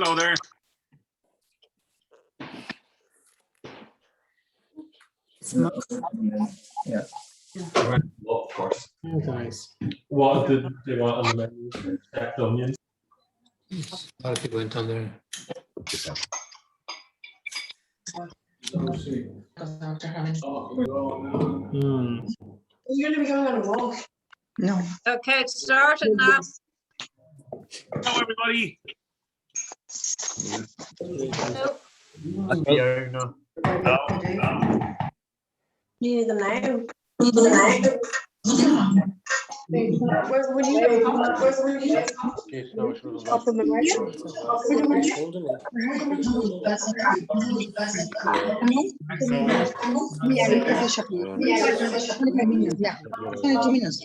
go there. Yeah. Of course. Nice. What did they want on the menu? Stacked onions. A lot of people went on there. You're going to be going on a walk. No. Okay, it's started now. Hello, everybody. You need them now. Where would you go? Where would you go? Up in the Ya, 20 minutos.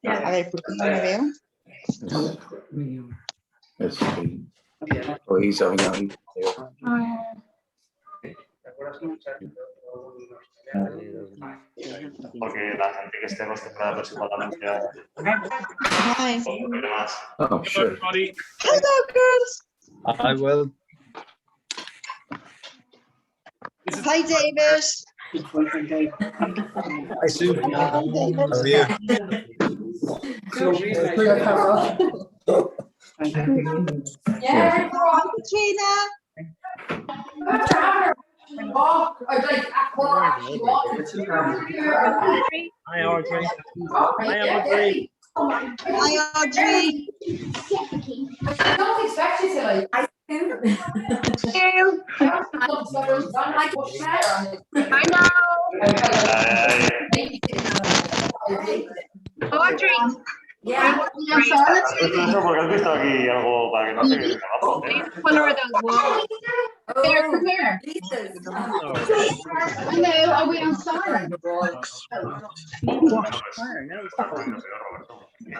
A ver, ¿por qué no me veo? Let's see. Oh, he's having out. Porque la gente que esté acostumbrada principalmente a Hi. demás. Oh, sure. Everybody. Hello, girls. I will. Hi, David. Hi, Sue. How are you? Yeah. Katrina. Hi, Audrey. Hi, Audrey. Hi, Audrey. I don't expect you to like. I do. I know. Audrey. Yeah. Eso porque has visto aquí algo para que no te quedes abajo. One of those walls. Here, come here. Hello, are we on silent?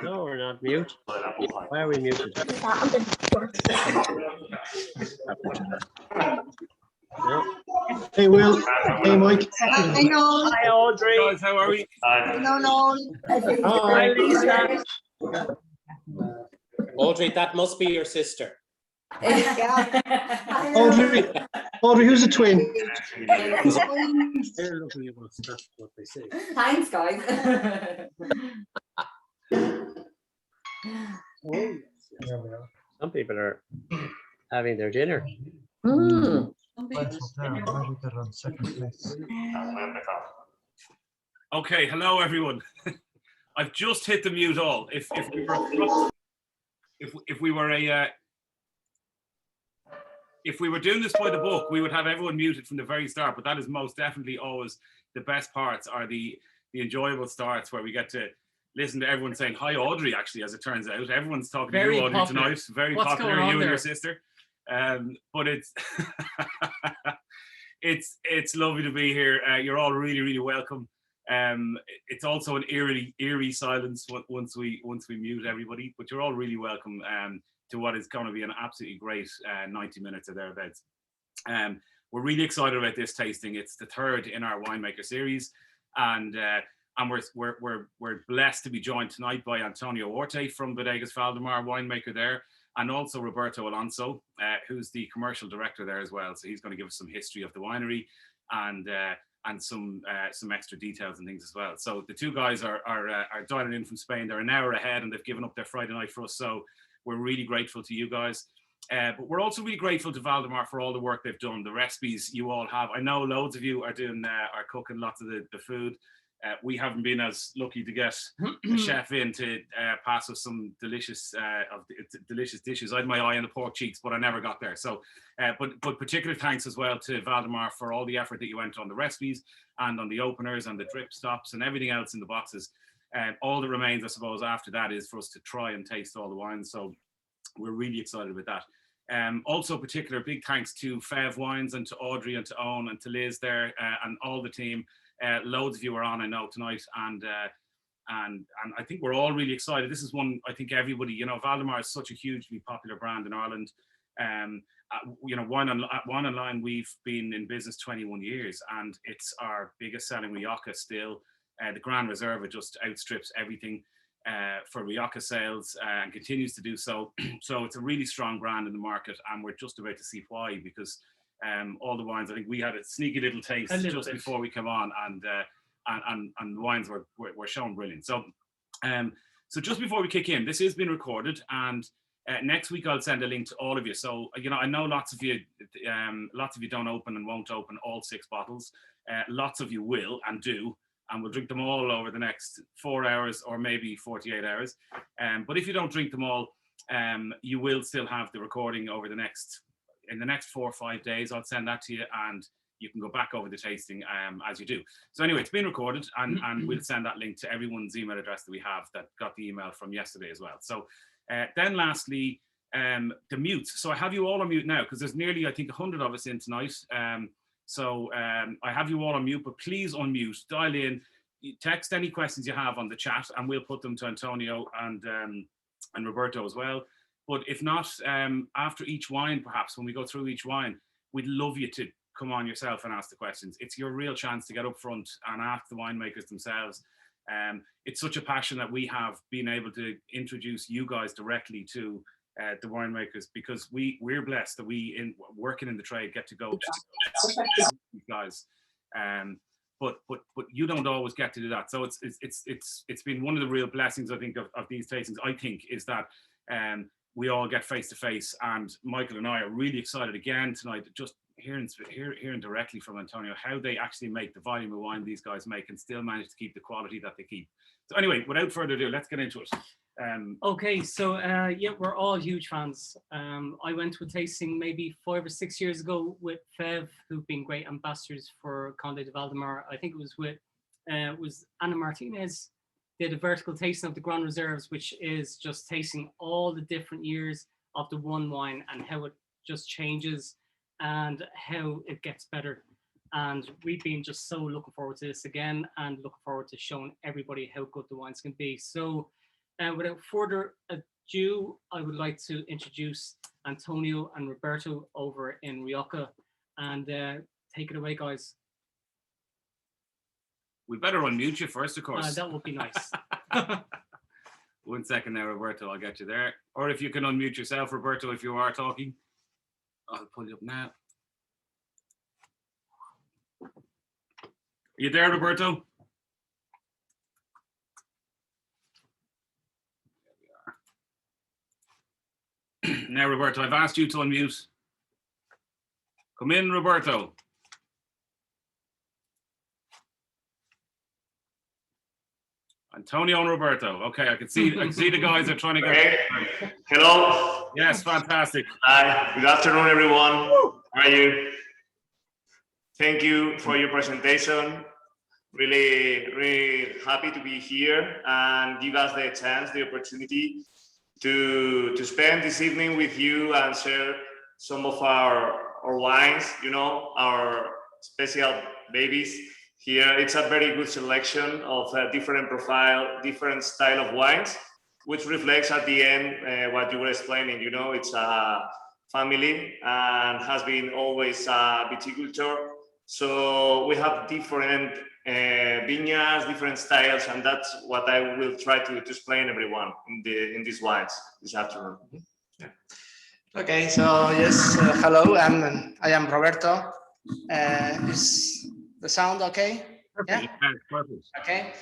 No, we're not mute. Why are we muted? No. Hey, Will. Hey, Mike. I know. Hi, Audrey. Guys, how are we? No. Hi, Lisa. Audrey, that must be your sister. Yeah. Audrey, who's the twin? They're looking at us. That's what they say. Thanks, guys. Some people are having their dinner. Okay, hello, everyone. I've just hit the mute all. If we were doing this by the book, we would have everyone muted from the very start. But that is most definitely always the best parts, are the enjoyable starts where we get to listen to everyone saying hi, Audrey. Actually, as it turns out, everyone's talking to you, Audrey, tonight. Very popular, you and your sister. But it's it's lovely to be here. You're all really, really welcome. It's also an eerie silence once we mute everybody, but you're all really welcome to what is going to be an absolutely great 90 minutes or thereabouts. We're really excited about this tasting. It's the third in our winemaker series, and we're blessed to be joined tonight by Antonio Orte from Bodegas Valdemar, winemaker there, and also Roberto Alonso, who's the commercial director there as well. So he's going to give us some history of the winery and some extra details and things as well. So the two guys are dialing in from Spain. They're an hour ahead, and they've given up their Friday night for us. So we're really grateful to you guys. But we're also really grateful to Valdemar for all the work they've done, the recipes you all have. I know loads of you are cooking lots of the food. We haven't been as lucky to get a chef in to pass us some delicious dishes. I had my eye on the pork cheeks, but I never got there. So, but particular thanks as well to Valdemar for all the effort that you went on the recipes and on the openers and the drip stops and everything else in the boxes. All that remains, I suppose, after that is for us to try and taste all the wines. So we're really excited about that. Also, particular big thanks to Fev Wines and to Audrey and to Owen and to Liz there and all the team. Loads of you are on, I know, tonight, and I think we're all really excited. This is one I think everybody, Valdemar is such a hugely popular brand in Ireland. WineOnline, we've been in business 21 years, and it's our biggest selling Rioja still. The Grand Reserva just outstrips everything. for Rioja sales and continues to do so. So it's a really strong brand in the market, and we're just about to see why, because all the wines, I think we had a sneaky little taste just before we came on, and the wines were showing brilliant. So so just before we kick in, this is being recorded, and next week I'll send a link to all of you. So I know lots of you don't open and won't open all 6 bottles. Lots of you will and do, and we'll drink them all over the next 4 hours or maybe 48 hours. But if you don't drink them all, you will still have the recording over in the next 4 or 5 days. I'll send that to you, and you can go back over the tasting as you do. So anyway, it's been recorded, and we'll send that link to everyone's email address that we have that got the email from yesterday as well. So then lastly, the mute. So I have you all on mute now, because there's nearly, I think, 100 of us in tonight. So I have you all on mute, but please unmute, dial in, text any questions you have on the chat, and we'll put them to Antonio and Roberto as well. But if not, after each wine, perhaps when we go through each wine, we'd love you to come on yourself and ask the questions. It's your real chance to get up front and ask the winemakers themselves. It's such a passion that we have been able to introduce you guys directly to the winemakers, because we're blessed that we, working in the trade, get to go to these guys. But you don't always get to do that. So it's been one of the real blessings, I think, of these tastings, I think, is that we all get face to face, and Michael and I are really excited again tonight, just hearing directly from Antonio how they actually make the volume of wine these guys make and still manage to keep the quality that they keep. So anyway, without further ado, let's get into it. Okay, so yeah, we're all huge fans. I went to a tasting maybe 5 or 6 years ago with Fev, who've been great ambassadors for Conde de Valdemar. I think it was with was Ana Martinez. They did a vertical tasting of the Grand Reserves, which is just tasting all the different years of the one wine and how it just changes and how it gets better. And we've been just so looking forward to this again, and looking forward to showing everybody how good the wines can be. So without further ado, I would like to introduce Antonio and Roberto over in Rioja, and take it away, guys. We better unmute you first, of course. That would be nice. 1 second now, Roberto, I'll get you there. Or if you can unmute yourself, Roberto, if you are talking. I'll pull you up now. Are you there, Roberto? There we are. Now, Roberto, I've asked you to unmute. Come in, Roberto. Antonio and Roberto. Okay, I can see the guys are trying to get. Okay. Hello. Yes, fantastic. Hi. Good afternoon, everyone. How are you? Thank you for your presentation. Really happy to be here and give us the chance, the opportunity to spend this evening with you and share some of our wines. You know, our special babies. Here, it's a very good selection of different profile, different style of wines, which reflects at the end what you were explaining. You know, it's a family and has been always a viticulture. So we have different vineyards, different styles, and that's what I will try to explain everyone in these wines this afternoon. Yeah. Okay, so yes, hello, I am Roberto. Is the sound okay? Perfect. Yeah? Perfect. Okay.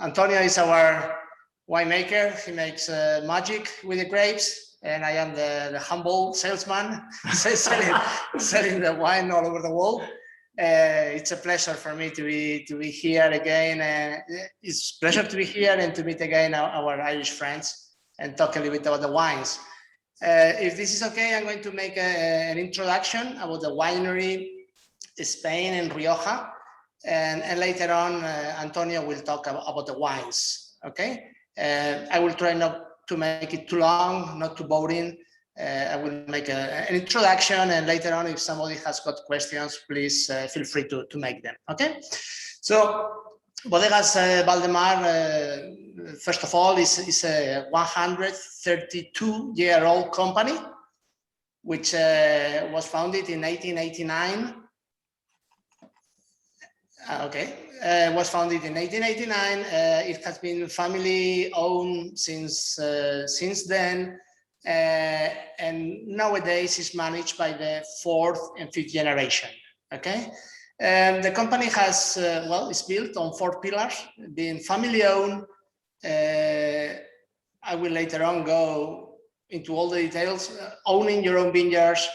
Antonio is our winemaker. He makes magic with the grapes, and I am the humble salesman selling the wine all over the world. It's a pleasure for me to be here again. It's a pleasure to be here and to meet again our Irish friends and talk a little bit about the wines. If this is okay, I'm going to make an introduction about the winery Spain and Rioja, and later on Antonio will talk about the wines. Okay, I will try not to make it too long, not too boring. I will make an introduction, and later on, if somebody has got questions, please feel free to make them. Okay, so Bodegas Valdemar, first of all, is a 132-year-old company which was founded in 1889. Okay, was founded in 1889. It has been family owned since then, and nowadays is managed by the 4th and 5th generation. Okay, the company has it's built on 4 pillars, being family owned. I will later on go into all the details. Owning your own vineyards,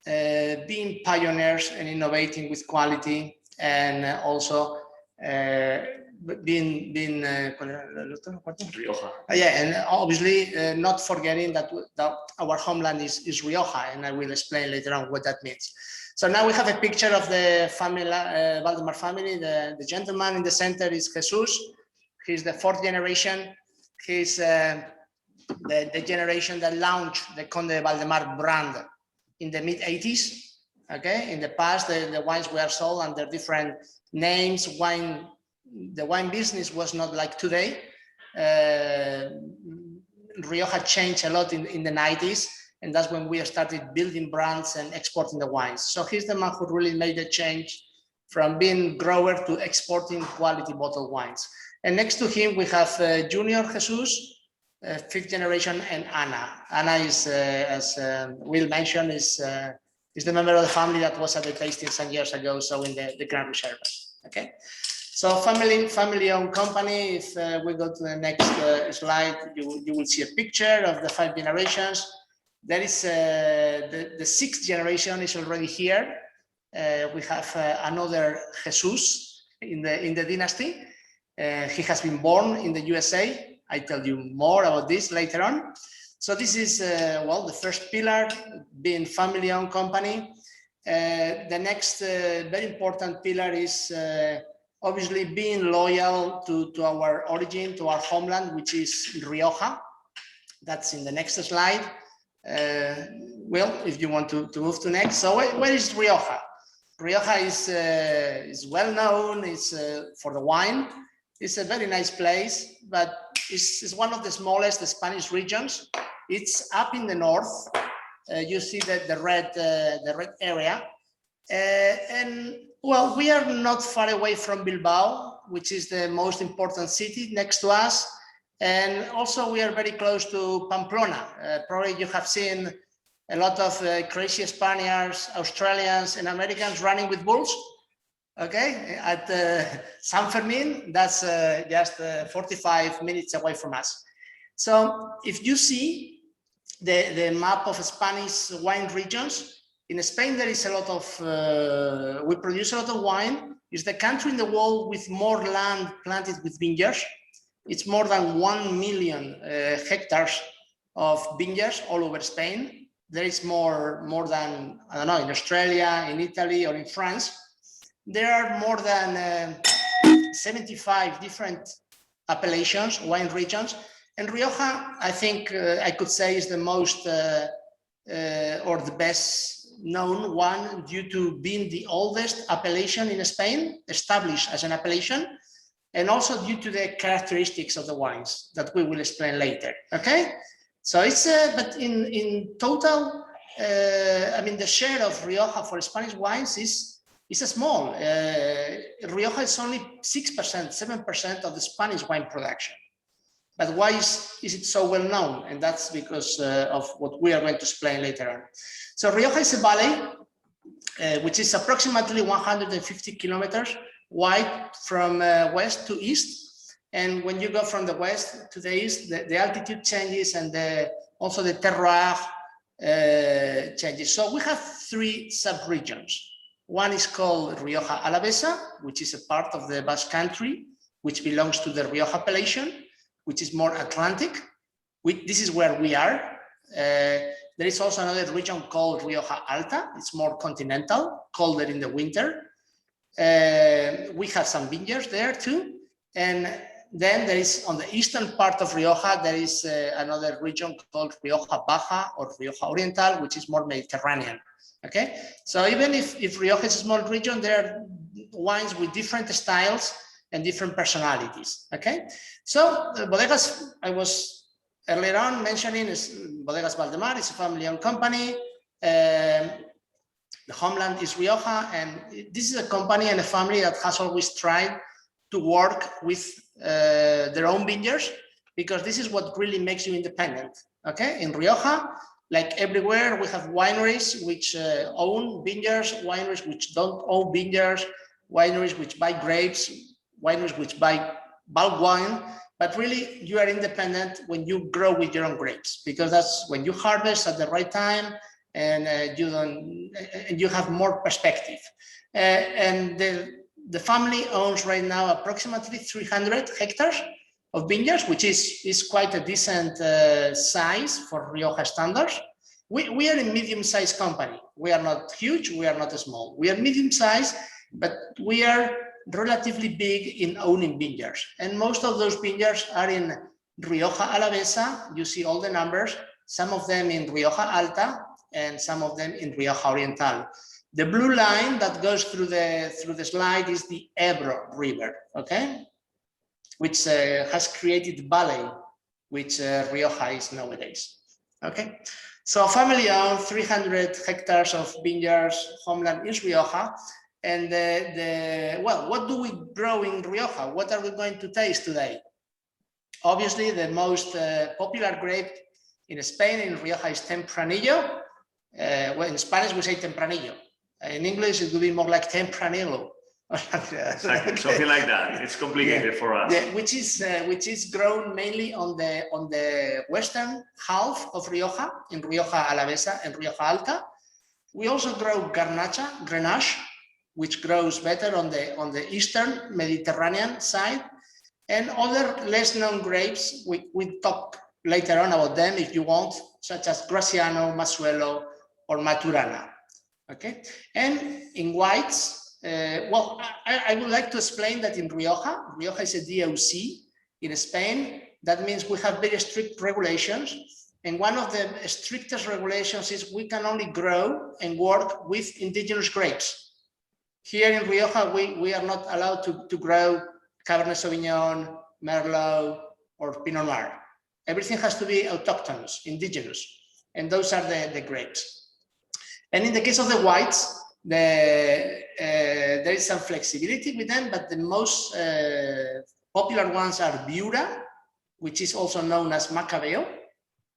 being pioneers and innovating with quality, and also being Rioja. and obviously not forgetting that our homeland is Rioja, and I will explain later on what that means. So now we have a picture of the family, Valdemar family. The gentleman in the center is Jesus. He's the 4th generation. He's the generation that launched the Conde de Valdemar brand in the mid-80s. Okay, in the past, the wines were sold under different names. The wine business was not like today. Rioja changed a lot in the 90s, and that's when we started building brands and exporting the wines. So he's the man who really made the change from being grower to exporting quality bottled wines. And next to him, we have Junior Jesus, 5th generation, and Ana. Ana is, as Will mentioned, is the member of the family that was at the tasting some years ago, so in the Grand Reserve. Okay, so family-owned company. If we go to the next slide, you will see a picture of the 5 generations. There is the 6th generation is already here. We have another Jesus in the dynasty. He has been born in the USA. I tell you more about this later on. So this is, the first pillar, being family-owned company. The next very important pillar is obviously being loyal to our origin, to our homeland, which is Rioja. That's in the next slide. If you want to move to next. So where is Rioja? Rioja is well known. It's for the wine. It's a very nice place, but it's one of the smallest Spanish regions. It's up in the north. You see the red area, and we are not far away from Bilbao, which is the most important city next to us, and also we are very close to Pamplona. Probably you have seen a lot of crazy Spaniards, Australians, and Americans running with bulls. Okay, at San Fermin, that's just 45 minutes away from us. So if you see the map of Spanish wine regions, in Spain there is a lot of, we produce a lot of wine. It's the country in the world with more land planted with vineyards. It's more than 1 million hectares of vineyards all over Spain. There is more than, I don't know, in Australia, in Italy, or in France. There are more than 75 different appellations, wine regions. And Rioja, I think I could say, is the most or the best known one due to being the oldest appellation in Spain, established as an appellation, and also due to the characteristics of the wines that we will explain later. Okay, so it's but in total, I mean, the share of Rioja for Spanish wines is small. Rioja is only 6%, 7% of the Spanish wine production. But why is it so well known? And that's because of what we are going to explain later on. So Rioja is a valley, which is approximately 150 kilometers wide from west to east. And when you go from the west to the east, the altitude changes, and also the terroir changes. So we have 3 sub-regions. One is called Rioja Alavesa, which is a part of the Basque Country, which belongs to the Rioja appellation, which is more Atlantic. This is where we are. There is also another region called Rioja Alta. It's more continental, colder in the winter. We have some vineyards there too. And then there is, on the eastern part of Rioja, there is another region called Rioja Baja or Rioja Oriental, which is more Mediterranean. Okay, so even if Rioja is a small region, there are wines with different styles and different personalities. Okay, so Bodegas, I was earlier on mentioning, is Bodegas Valdemar is a family-owned company. The homeland is Rioja, and this is a company and a family that has always tried to work with their own vineyards, because this is what really makes you independent. Okay, in Rioja, like everywhere, we have wineries which own vineyards, wineries which don't own vineyards, wineries which buy grapes, wineries which buy bulk wine. But really, you are independent when you grow with your own grapes, because that's when you harvest at the right time, and you have more perspective. And the family owns right now approximately 300 hectares of vineyards, which is quite a decent size for Rioja standards. We are a medium-sized company. We are not huge, we are not small. We are medium-sized, but we are relatively big in owning vineyards. And most of those vineyards are in Rioja Alavesa. You see all the numbers, some of them in Rioja Alta, and some of them in Rioja Oriental. The blue line that goes through the slide is the Ebro River, okay? Which has created valley, which Rioja is nowadays, okay? So family-owned 300 hectares of vineyards, homeland is Rioja. And well, what do we grow in Rioja? What are we going to taste today? Obviously, the most popular grape in Spain, in Rioja, is Tempranillo. Well, in Spanish, we say Tempranillo. In English, it would be more like Tempranillo. Exactly, something like that. It's complicated for us. Yeah, which is grown mainly on the western half of Rioja, in Rioja Alavesa and Rioja Alta. We also grow Grenache, which grows better on the eastern Mediterranean side, and other less known grapes. We talk later on about them if you want, such as Graciano, Masuelo, or Maturana. Okay, and in whites, well, I would like to explain that in Rioja is a DOC in Spain. That means we have very strict regulations. And one of the strictest regulations is we can only grow and work with indigenous grapes. Here in Rioja, we are not allowed to grow Cabernet Sauvignon, Merlot, or Pinot Noir. Everything has to be autochthonous, indigenous. And those are the grapes. And in the case of the whites, there is some flexibility with them, but the most popular ones are Viura, which is also known as Macabeo.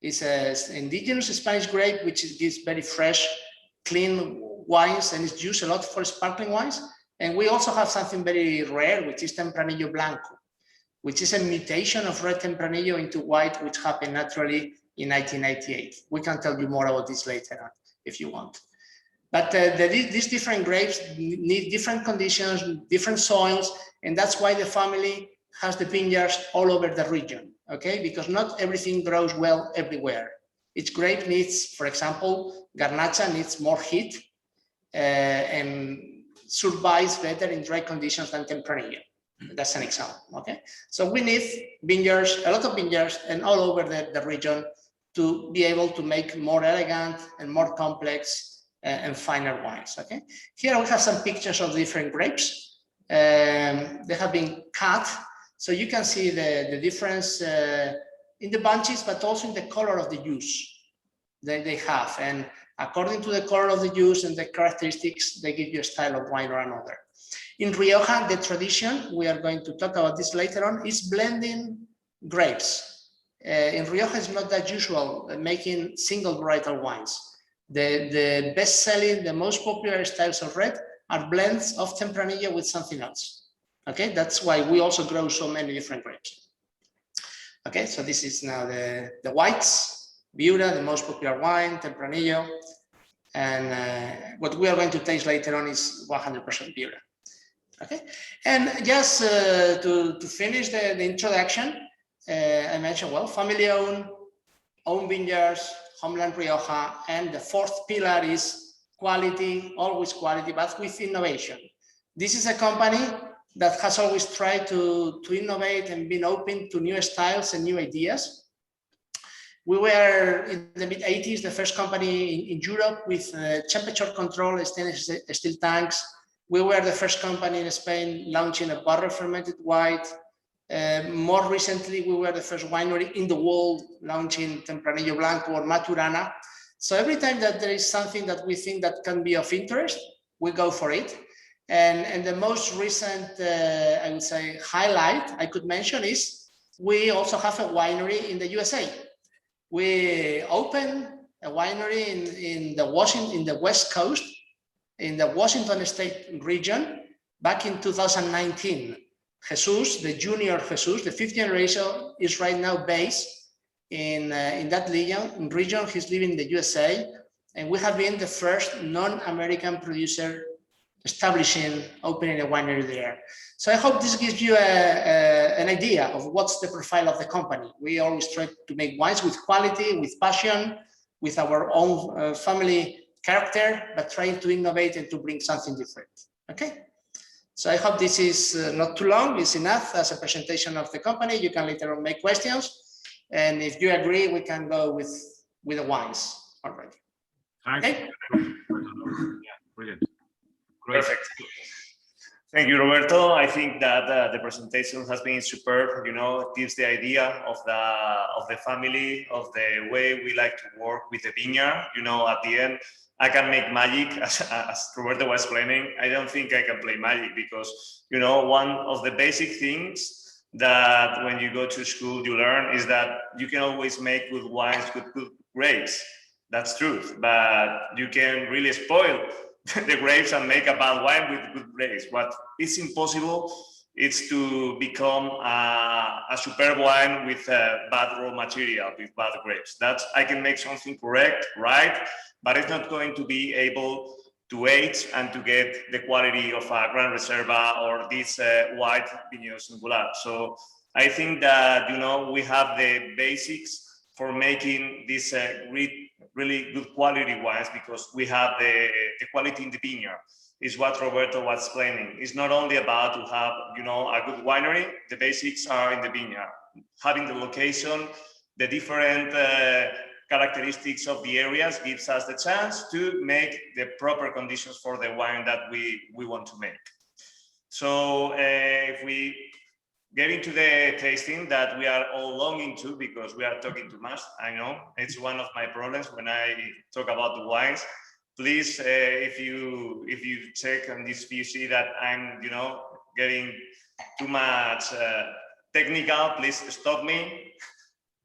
It's an indigenous Spanish grape, which gives very fresh, clean wines, and is used a lot for sparkling wines. And we also have something very rare, which is Tempranillo Blanco, which is a mutation of red Tempranillo into white, which happened naturally in 1998. We can tell you more about this later on if you want. But these different grapes need different conditions, different soils, and that's why the family has the vineyards all over the region, okay? Because not everything grows well everywhere. Each grape needs, for example, Garnacha needs more heat and survives better in dry conditions than Tempranillo. That's an example, okay? So we need vineyards, a lot of vineyards, and all over the region to be able to make more elegant and more complex and finer wines, okay? Here we have some pictures of different grapes. They have been cut, so you can see the difference in the bunches, but also in the color of the juice they have. And according to the color of the juice and the characteristics, they give you a style of wine or another. In Rioja, the tradition, we are going to talk about this later on, is blending grapes. In Rioja, it's not that usual making single varietal wines. The best-selling, the most popular styles of red are blends of Tempranillo with something else. Okay, that's why we also grow so many different grapes. Okay, so this is now the whites, Viura, the most popular wine, Tempranillo, and what we are going to taste later on is 100% Viura. Okay, and just to finish the introduction, I mentioned, well, family-owned, own vineyards, homeland Rioja, and the fourth pillar is quality, always quality, but with innovation. This is a company that has always tried to innovate and been open to new styles and new ideas. We were in the mid-80s, the first company in Europe with temperature control stainless steel tanks. We were the first company in Spain launching a barrel fermented white. More recently, we were the first winery in the world launching Tempranillo Blanco or Maturana. So every time that there is something that we think that can be of interest, we go for it. And the most recent, I would say, highlight I could mention is we also have a winery in the USA. We opened a winery in the West Coast, in the Washington State region, back in 2019. Jesus, the junior Jesus, the fifth generation, is right now based in that region. He's living in the USA, and we have been the first non-American producer opening a winery there. So I hope this gives you an idea of what's the profile of the company. We always try to make wines with quality, with passion, with our own family character, but trying to innovate and to bring something different. Okay. So I hope this is not too long. It's enough as a presentation of the company. You can later on make questions. And if you agree, we can go with the wines already. Okay. Yeah, brilliant. Great. Perfect. Thank you, Roberto. I think that the presentation has been superb. You know, it gives the idea of the family, of the way we like to work with the vineyard. You know, at the end, I can make magic, as Roberto was explaining. I don't think I can play magic because, you know, one of the basic things that when you go to school you learn is that you can always make good wines with good grapes. That's truth, but you can really spoil the grapes and make a bad wine with good grapes. What is impossible is to become a superb wine with bad raw material, with bad grapes. I can make something correct, right, but it's not going to be able to age and to get the quality of a Gran Reserva or this white Vignero Singular. So I think that, you know, we have the basics for making this really good quality wines because we have the quality in the vineyard. Is what Roberto was explaining. It's not only about to have, you know, a good winery. The basics are in the vineyard. Having the location, the different characteristics of the areas gives us the chance to make the proper conditions for the wine that we want to make. So if we get into the tasting that we are all longing to, because we are talking too much, I know it's one of my problems when I talk about the wines. Please, if you check on this, you see that I'm, you know, getting too much technical, please stop me.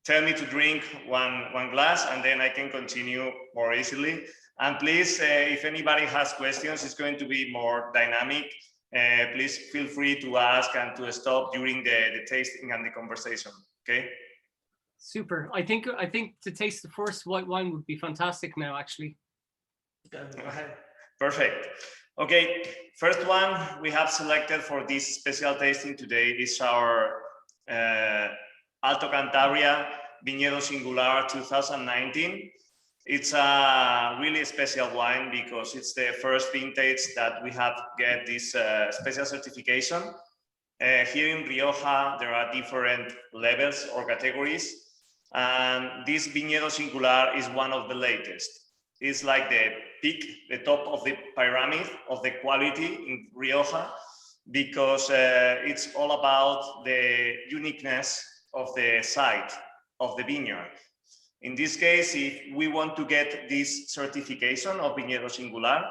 Tell me to drink one glass and then I can continue more easily. And please, if anybody has questions, it's going to be more dynamic. Please feel free to ask and to stop during the tasting and the conversation, okay? Super. I think to taste the first white wine would be fantastic now, actually. Go ahead. Perfect. Okay, first one we have selected for this special tasting today is our Alto Cantaria Vignero Singular 2019. It's a really special wine because it's the first vintage that we have get this special certification. Here in Rioja, there are different levels or categories, and this Vignero Singular is one of the latest. It's like the peak, the top of the pyramid of the quality in Rioja, because it's all about the uniqueness of the site of the vineyard. In this case, if we want to get this certification of Vignero Singular,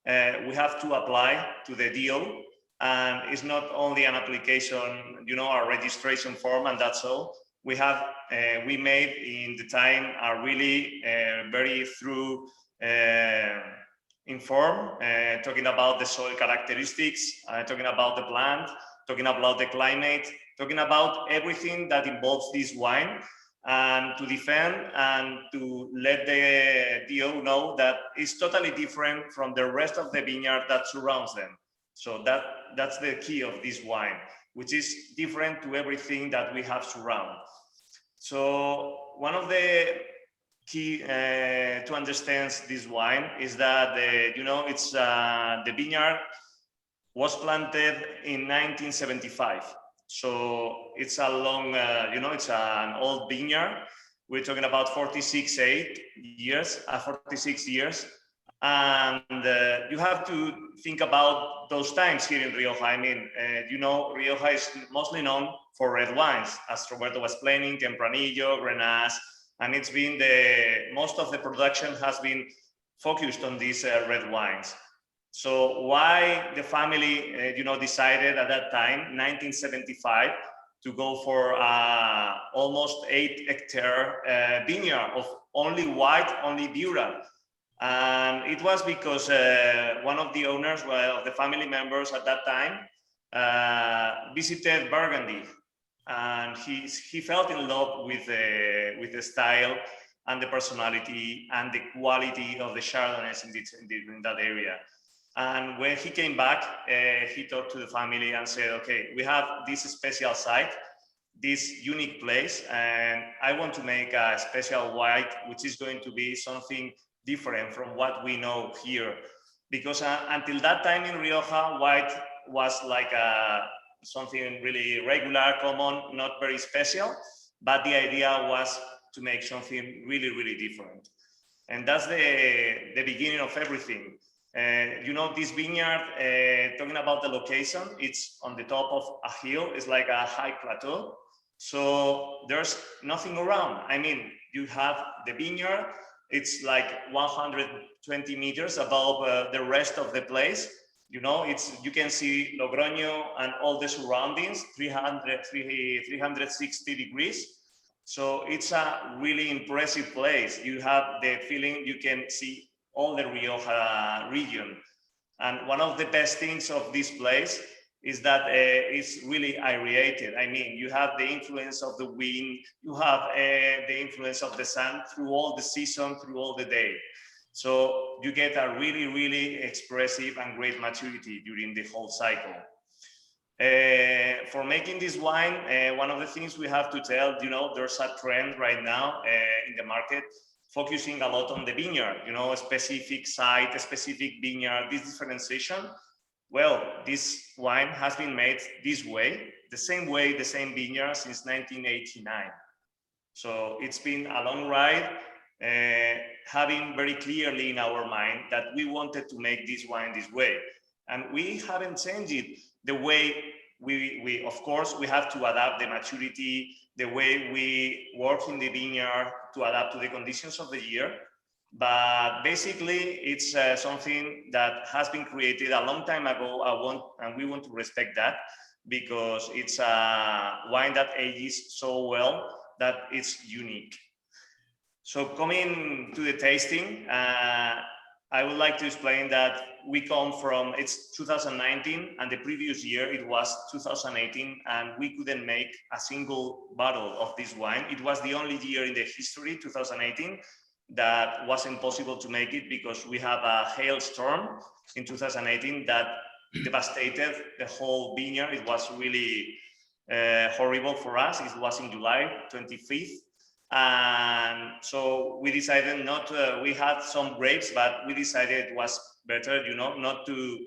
we have to apply to the DO, and it's not only an application, you know, a registration form, and that's all. We have we made in the time a really very thorough inform, talking about the soil characteristics, talking about the plant, talking about the climate, talking about everything that involves this wine, and to defend and to let the DO know that it's totally different from the rest of the vineyard that surrounds them. So that's the key of this wine, which is different to everything that we have surround. So one of the key to understand this wine is that it's the vineyard was planted in 1975. So it's a long, it's an old vineyard. We're talking about 46 years, and you have to think about those times here in Rioja. I mean, Rioja is mostly known for red wines, as Roberto was explaining, Tempranillo, Grenache, and it's been most of the production has been focused on these red wines. So why the family, decided at that time, 1975, to go for almost 8 hectare vineyard of only white, only Dura. And it was because one of the owners, of the family members at that time, visited Burgundy, and he felt in love with the style and the personality and the quality of the Chardonnays in that area. And when he came back, he talked to the family and said, okay, we have this special site, this unique place, and I want to make a special white, which is going to be something different from what we know here. Because until that time in Rioja, white was like something really regular, common, not very special, but the idea was to make something really, really different. And that's the beginning of everything. This vineyard, talking about the location, it's on the top of a hill. It's like a high plateau. So there's nothing around. I mean, you have the vineyard, it's like 120 meters above the rest of the place. You can see Logroño and all the surroundings, 360 degrees. So it's a really impressive place. You have the feeling you can see all the Rioja region. And one of the best things of this place is that it's really aerated. I mean, you have the influence of the wind, you have the influence of the sun through all the season, through all the day. So you get a really, really expressive and great maturity during the whole cycle. For making this wine, one of the things we have to tell, there's a trend right now in the market focusing a lot on the vineyard, a specific site, a specific vineyard, this differentiation. Well, this wine has been made this way, the same vineyard since 1989. So it's been a long ride, having very clearly in our mind that we wanted to make this wine this way. And we haven't changed it. The way we of course, we have to adapt the maturity, the way we work in the vineyard to adapt to the conditions of the year. But basically, it's something that has been created a long time ago. And we want to respect that, because it's a wine that ages so well that it's unique. So coming to the tasting, I would like to explain that we come from, it's 2019, and the previous year it was 2018, and we couldn't make a single bottle of this wine. It was the only year in the history, 2018, that wasn't possible to make it because we have a hailstorm in 2018 that devastated the whole vineyard. It was really horrible for us. It was in July 25th. And so we decided we had some grapes, but we decided it was better, not to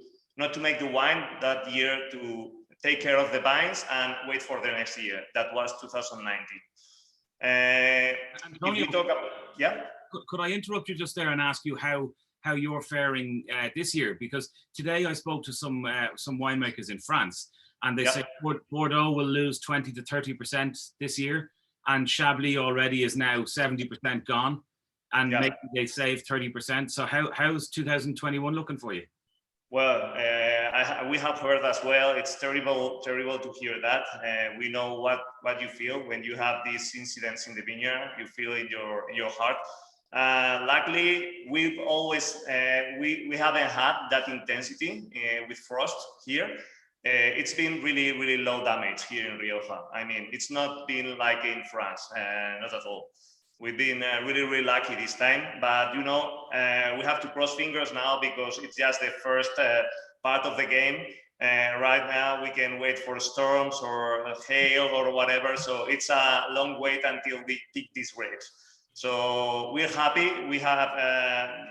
make the wine that year, to take care of the vines and wait for the next year. That was 2019. Antonio, if we talk about, yeah. Could I interrupt you just there and ask you how you're faring this year? Because today I spoke to some winemakers in France, and they said Bordeaux will lose 20 to 30% this year, and Chablis already is now 70% gone, and maybe they save 30%. So how's 2021 looking for you? Well, we have heard as well. It's terrible to hear that. We know what you feel when you have these incidents in the vineyard. You feel in your heart. Luckily, we've always we haven't had that intensity with frost here. It's been really, really low damage here in Rioja. I mean, it's not been like in France, not at all. We've been really, really lucky this time, but we have to cross fingers now, because it's just the first part of the game. Right now, we can wait for storms or hail or whatever. So it's a long wait until we pick these grapes. So we're happy. We have,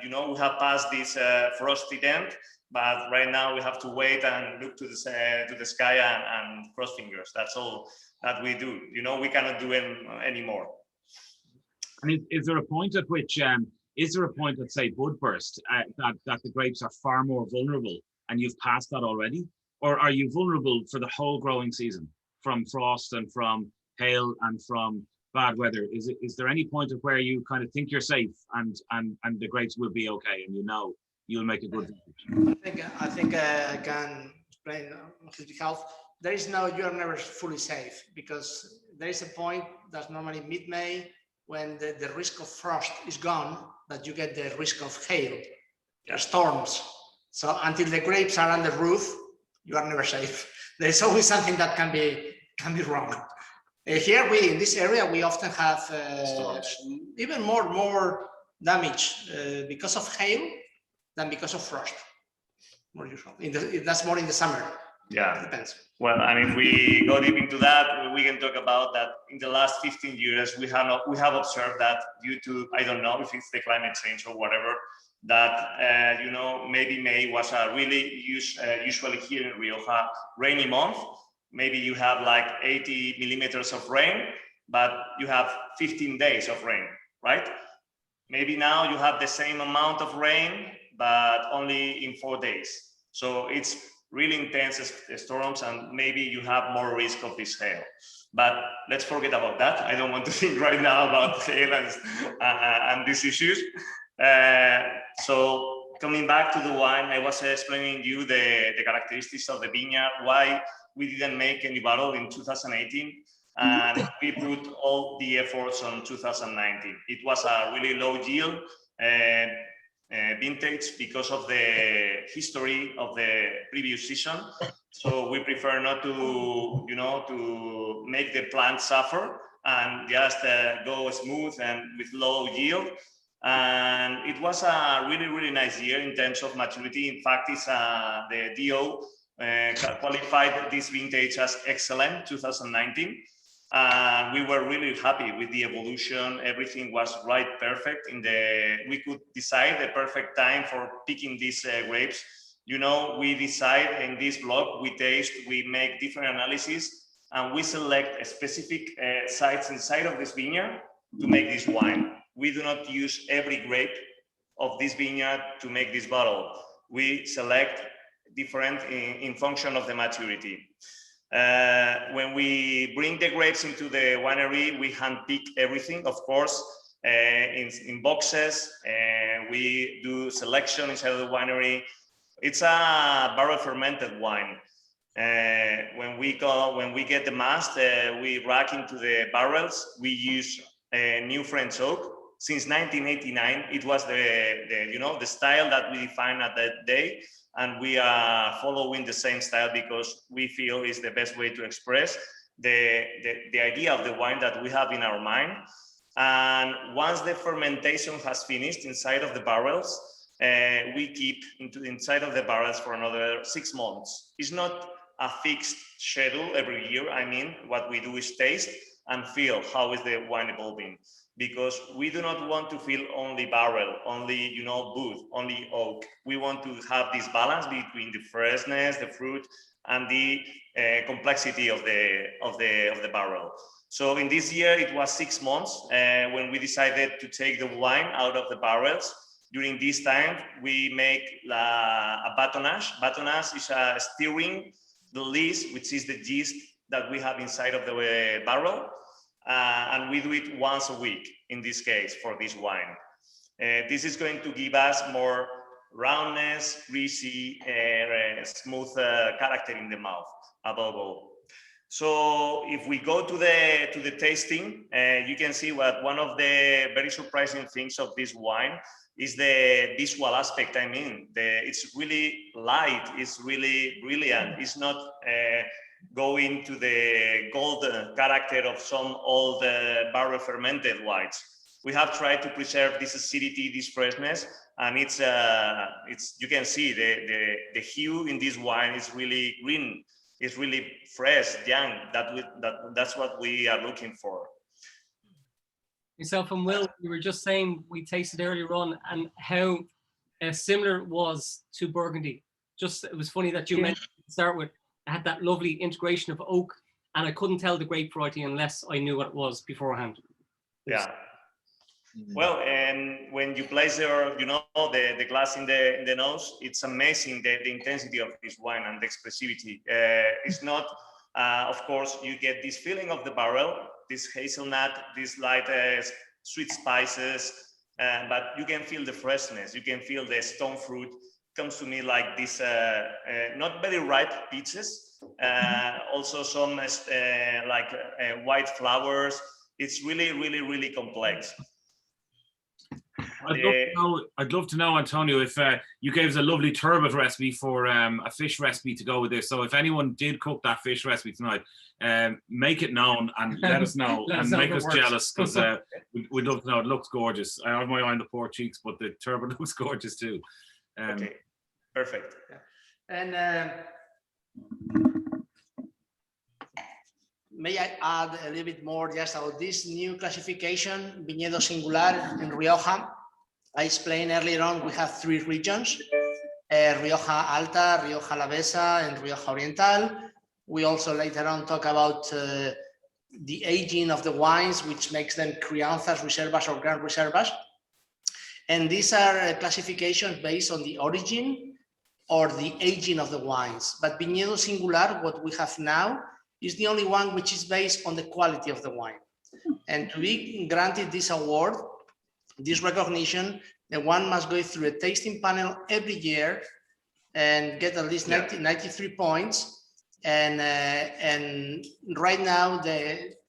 we have passed this frost event, but right now we have to wait and look to the sky and cross fingers. That's all that we do. We cannot do it anymore. And is there a point at which, say, bud burst, that the grapes are far more vulnerable, and you've passed that already? Or are you vulnerable for the whole growing season, from frost and from hail and from bad weather, is there any point of where you kind of think you're safe and the grapes will be okay and you know you'll make a good vintage? I think I can explain on his behalf. There is no, you are never fully safe because there is a point that's normally mid-May when the risk of frost is gone, that you get the risk of hail, storms. So until the grapes are on the roof, you are never safe. There's always something that can be wrong. Here in this area, we often have even more damage because of hail than because of frost. More usual. That's more in the summer. Yeah, it depends. Well, and if we go deep into that, we can talk about that. In the last 15 years, we have observed that due to, I don't know if it's the climate change or whatever, that maybe May was a really usually here in Rioja rainy month. Maybe you have like 80 millimeters of rain, but you have 15 days of rain, right? Maybe now you have the same amount of rain, but only in 4 days. So it's really intense storms, and maybe you have more risk of this hail. But let's forget about that. I don't want to think right now about hail and these issues. So coming back to the wine, I was explaining you the characteristics of the vineyard, why we didn't make any bottle in 2018, and we put all the efforts on 2019. It was a really low yield vintage because of the history of the previous season. So we prefer not to, to make the plant suffer and just go smooth and with low yield. And it was a really nice year in terms of maturity. In fact, it's the DO qualified this vintage as excellent 2019. We were really happy with the evolution. Everything was perfect. We could decide the perfect time for picking these grapes. We decide in this blog, we taste, we make different analyses, and we select specific sites inside of this vineyard to make this wine. We do not use every grape of this vineyard to make this bottle. We select different in function of the maturity. When we bring the grapes into the winery, we handpick everything, of course, in boxes. We do selection inside of the winery. It's a barrel fermented wine. When we get the mast, we rack into the barrels. We use new French oak. Since 1989, it was the style that we defined at that day. And we are following the same style because we feel is the best way to express the idea of the wine that we have in our mind. And once the fermentation has finished inside of the barrels, we keep inside of the barrels for another 6 months. It's not a fixed schedule every year. I mean, what we do is taste and feel how is the wine evolving, because we do not want to feel only barrel, only wood, only oak. We want to have this balance between the freshness, the fruit, and the complexity of the barrel. So in this year, it was 6 months when we decided to take the wine out of the barrels. During this time, we make a batonnage. Batonnage is stirring the yeast, which is the yeast that we have inside of the barrel. And we do it once a week, in this case, for this wine. This is going to give us more roundness, greasy, smooth character in the mouth, above all. So if we go to the tasting, you can see what one of the very surprising things of this wine is the visual aspect. I mean, it's really light, it's really brilliant. It's not going to the golden character of some old barrel fermented whites. We have tried to preserve this acidity, this freshness, and it's you can see the hue in this wine is really green. It's really fresh, young. That's what we are looking for. Yourself and Will, you were just saying we tasted earlier on and how similar it was to Burgundy. It was funny that you mentioned to start with. I had that lovely integration of oak, and I couldn't tell the grape variety unless I knew what it was beforehand. Yeah. Well, and when you place the glass in the nose, it's amazing the intensity of this wine and the expressivity. It's not, of course, you get this feeling of the barrel, this hazelnut, this light sweet spices, but you can feel the freshness. You can feel the stone fruit. Comes to me like this, not very ripe peaches. Also some white flowers. It's really, really, really complex. I'd love to know, Antonio, if you gave us a lovely turbot recipe for a fish recipe to go with this. So if anyone did cook that fish recipe tonight, make it known and let us know and make us jealous, because we'd love to know. It looks gorgeous. I have my eye on the poor cheeks, but the turbot looks gorgeous too. Okay, perfect. And may I add a little bit more just about this new classification, Viñedo Singular in Rioja? I explained earlier on, we have 3 regions, Rioja Alta, Rioja Alavesa, and Rioja Oriental. We also later on talk about the aging of the wines, which makes them crianzas, reservas, or grand reservas. And these are classifications based on the origin or the aging of the wines. But Viñedo Singular, what we have now, is the only one which is based on the quality of the wine. And to be granted this award, this recognition, the one must go through a tasting panel every year and get at least 93 points. And right now,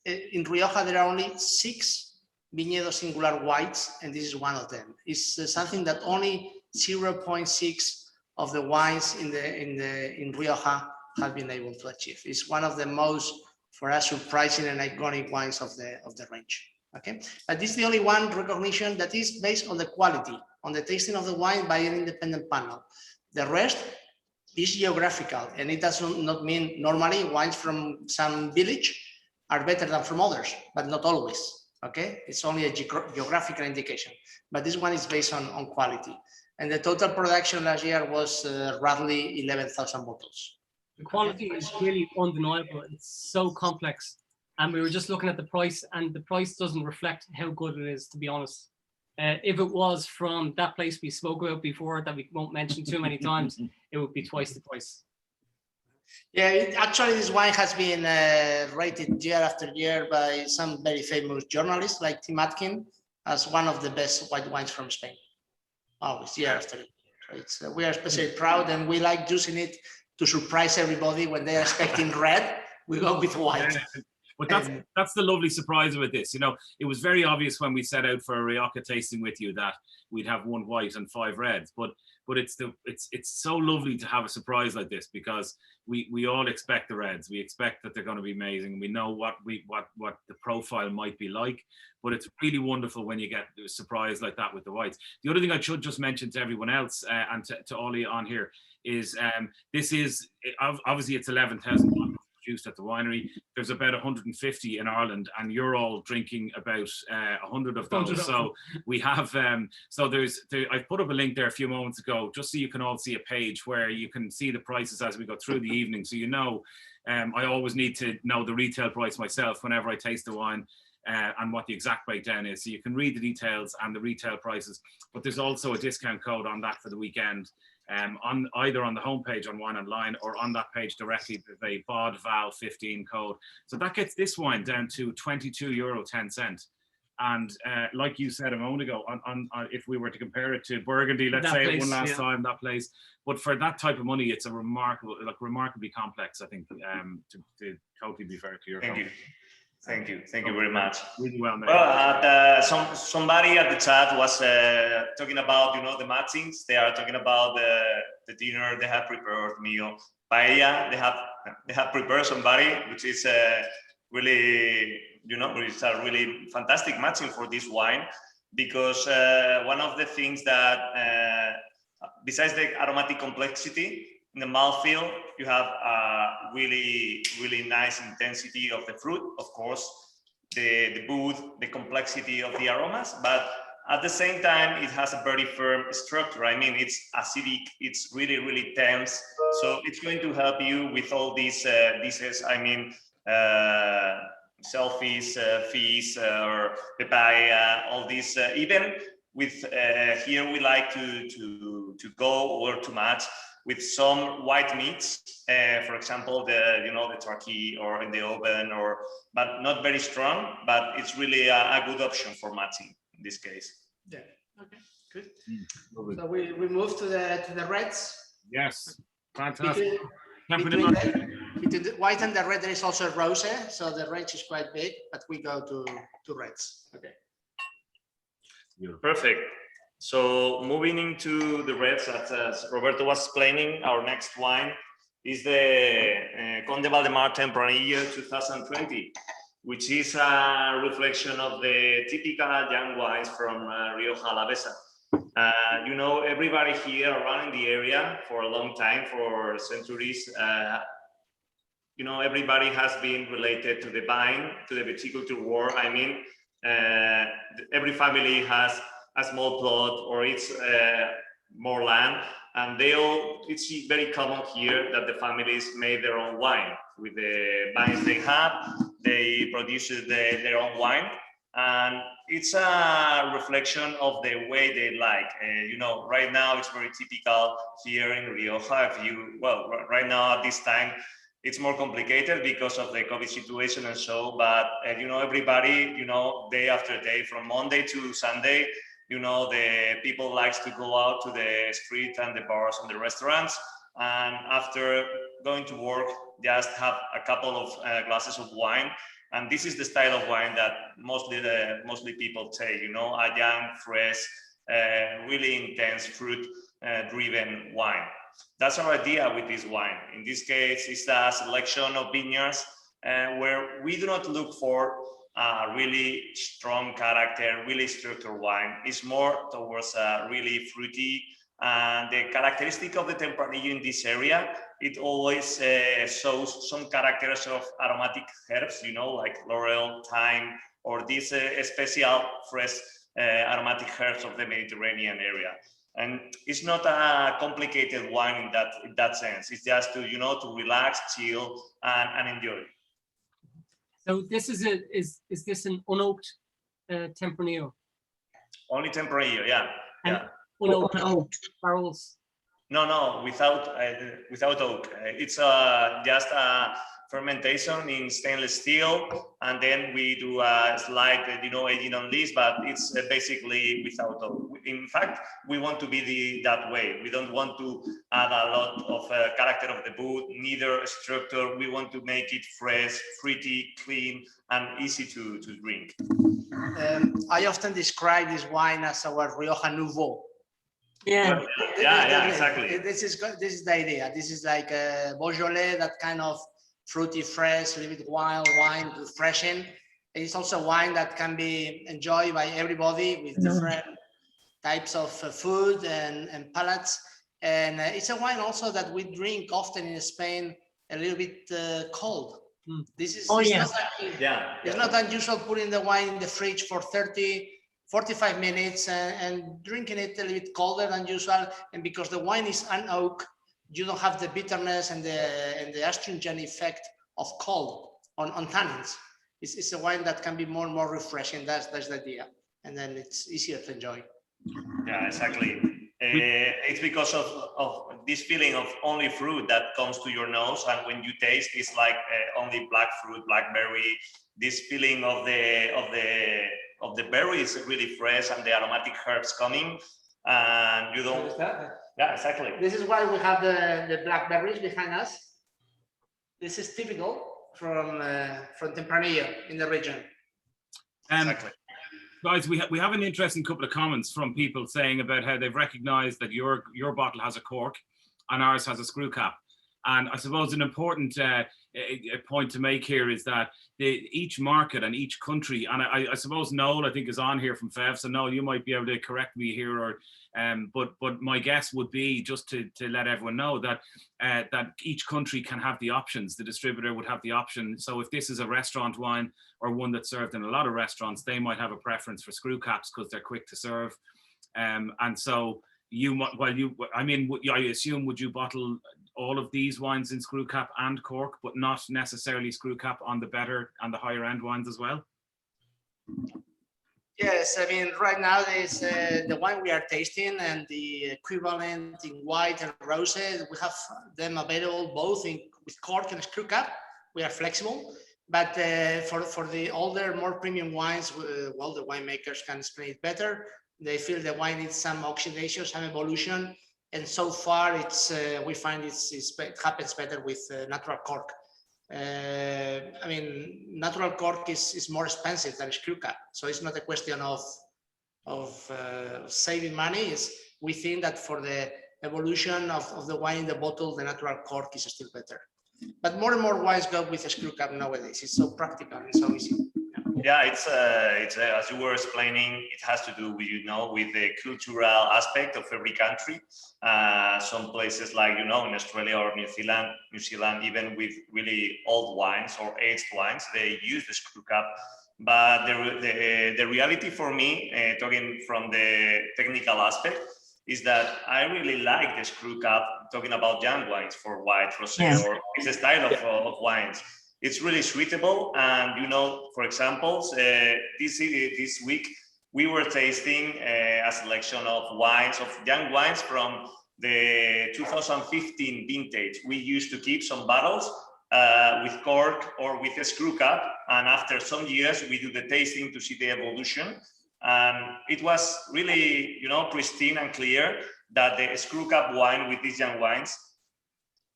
in Rioja, there are only 6 Viñedo Singular whites, and this is one of them. It's something that only 0.6 of the wines in Rioja have been able to achieve. It's one of the most, for us, surprising and iconic wines of the range. Okay, but this is the only one recognition that is based on the quality, on the tasting of the wine by an independent panel. The rest is geographical, and it does not mean normally wines from some village are better than from others, but not always. Okay, it's only a geographical indication, but this one is based on quality. And the total production last year was roughly 11,000 bottles. The quality is really undeniable. It's so complex. And we were just looking at the price, and the price doesn't reflect how good it is, to be honest. If it was from that place we spoke about before that we won't mention too many times, it would be twice the price. Yeah, actually this wine has been rated year after year by some very famous journalists like Tim Atkin as one of the best white wines from Spain. Always, year after year. So we are especially proud, and we like using it to surprise everybody when they're expecting red. We go with white. But that's the lovely surprise about this. You know, it was very obvious when we set out for a Rioja tasting with you that we'd have 1 white and 5 reds. But it's so lovely to have a surprise like this, because we all expect the reds. We expect that they're going to be amazing. We know what the profile might be like. But it's really wonderful when you get a surprise like that with the whites. The other thing I should just mention to everyone else and to all of you on here is this is obviously it's 11,000 produced at the winery. There's about 150 in Ireland, and you're all drinking about 100 of those. So we have I put up a link there a few moments ago, just so you can all see a page where you can see the prices as we go through the evening. So I always need to know the retail price myself whenever I taste the wine. And what the exact breakdown is. So you can read the details and the retail prices, but there's also a discount code on that for the weekend. On either on the homepage on Wine Online or on that page directly, there's a BODVAL15 code. So that gets this wine down to €22.10. And like you said a moment ago, on if we were to compare it to Burgundy, let's say one last time, that place. But for that type of money, it's a remarkably complex, I think, to totally be fair to your Thank you. Thank you very much. Really well made. Well, somebody at the chat was talking about the matchings. They are talking about the dinner they have prepared, meal paella. They have prepared somebody, which is really it's a really fantastic matching for this wine, because one of the things that besides the aromatic complexity in the mouthfeel, you have a really, really nice intensity of the fruit, of course, the booth, the complexity of the aromas, but at the same time, it has a very firm structure. I mean, it's acidic, it's really, really tense. So it's going to help you with all these dishes. I mean, selfies, fish, or papaya, all these, even with here we like to go or to match with some white meats, for example, the turkey or in the oven, but not very strong, but it's really a good option for matching in this case. Yeah. Okay. Good. Lovely. So we move to the reds. Yes, fantastic. Between the white and the red, there is also rosé, so the range is quite big, but we go to reds. Okay. Perfect. So moving into the reds, as Roberto was explaining, our next wine is the Conde Valdemar Tempranillo 2020, which is a reflection of the typical young wines from Rioja Alavesa. You know, everybody here around in the area for a long time, for centuries, you know, everybody has been related to the vine, to the viticulture world. I mean, every family has a small plot or it's more land, and it's very common here that the families made their own wine. With the vines they have, they produce their own wine, and it's a reflection of the way they like. You know, right now it's very typical here in Rioja. Right now at this time, it's more complicated because of the COVID situation and so, but you know, everybody, you know, day after day, from Monday to Sunday, you know, the people likes to go out to the street and the bars and the restaurants, and after going to work, just have a couple of glasses of wine. And this is the style of wine that mostly people take, you know, a young, fresh, really intense fruit driven wine. That's our idea with this wine. In this case, it's a selection of vineyards where we do not look for a really strong character, really structured wine. It's more towards really fruity. And the characteristic of the Tempranillo in this area, it always shows some characters of aromatic herbs, you know, like laurel, thyme, or these special fresh aromatic herbs of the Mediterranean area. And it's not a complicated wine in that sense. It's just to, you know, to relax, chill, and enjoy. So this is this an unoaked Tempranillo? Only Tempranillo, yeah. And Yeah. unoaked barrels? No, without oak. It's just a fermentation in stainless steel, and then we do a slight, you know, aging on this, but it's basically without oak. In fact, we want to be that way. We don't want to add a lot of character of the boot, neither structure. We want to make it fresh, fruity, clean, and easy to drink. I often describe this wine as our Rioja Nouveau. Yeah, exactly. This is the idea. This is like a Beaujolais, that kind of fruity, fresh, a little bit wild wine, refreshing. It's also wine that can be enjoyed by everybody with different types of food and palates. And it's a wine also that we drink often in Spain a little bit cold. This is it's not unusual putting the wine in the fridge for 45 minutes and drinking it a little bit colder than usual. And because the wine is an oak, you don't have the bitterness and the astringent effect of cold on tannins. It's a wine that can be more and more refreshing. That's the idea. And then it's easier to enjoy. Yeah, exactly. It's because of this feeling of only fruit that comes to your nose, and when you taste, it's like only black fruit, blackberry. This feeling of the berries really fresh and the aromatic herbs coming, and you don't. Yeah, exactly. This is why we have the blackberries behind us. This is typical from Tempranillo in the region. Exactly. Guys, we have an interesting couple of comments from people saying about how they've recognized that your bottle has a cork and ours has a screw cap. And I suppose an important point to make here is that each market and each country, and I suppose Noel, I think, is on here from FEV, so Noel, you might be able to correct me here, or but my guess would be just to let everyone know that that each country can have the options. The distributor would have the option. So if this is a restaurant wine or one that's served in a lot of restaurants, they might have a preference for screw caps because they're quick to serve, and so I assume, would you bottle all of these wines in screw cap and cork, but not necessarily screw cap on the better and the higher end wines as well? Yes, I mean, right now there's the wine we are tasting and the equivalent in white and rosé. We have them available both with cork and screw cap. We are flexible, but for the older, more premium wines, well, the winemakers can explain it better. They feel the wine needs some oxidation, some evolution, and so far we find it happens better with natural cork. I mean, natural cork is more expensive than screw cap, so it's not a question of saving money. We think that for the evolution of the wine in the bottle, the natural cork is still better. But more and more wines go with a screw cap nowadays. It's so practical and so easy. Yeah, it's as you were explaining, it has to do with with the cultural aspect of every country. Some places like in Australia or New Zealand, even with really old wines or aged wines, they use the screw cap. But the reality for me, talking from the technical aspect, is that I really like the screw cap. Talking about young wines for white, rosé, or this style of wines. It's really suitable, and for example, this week we were tasting a selection of wines, of young wines from the 2015 vintage. We used to keep some bottles with cork or with a screw cap, and after some years we do the tasting to see the evolution, and it was really pristine and clear that the screw cap wine with these young wines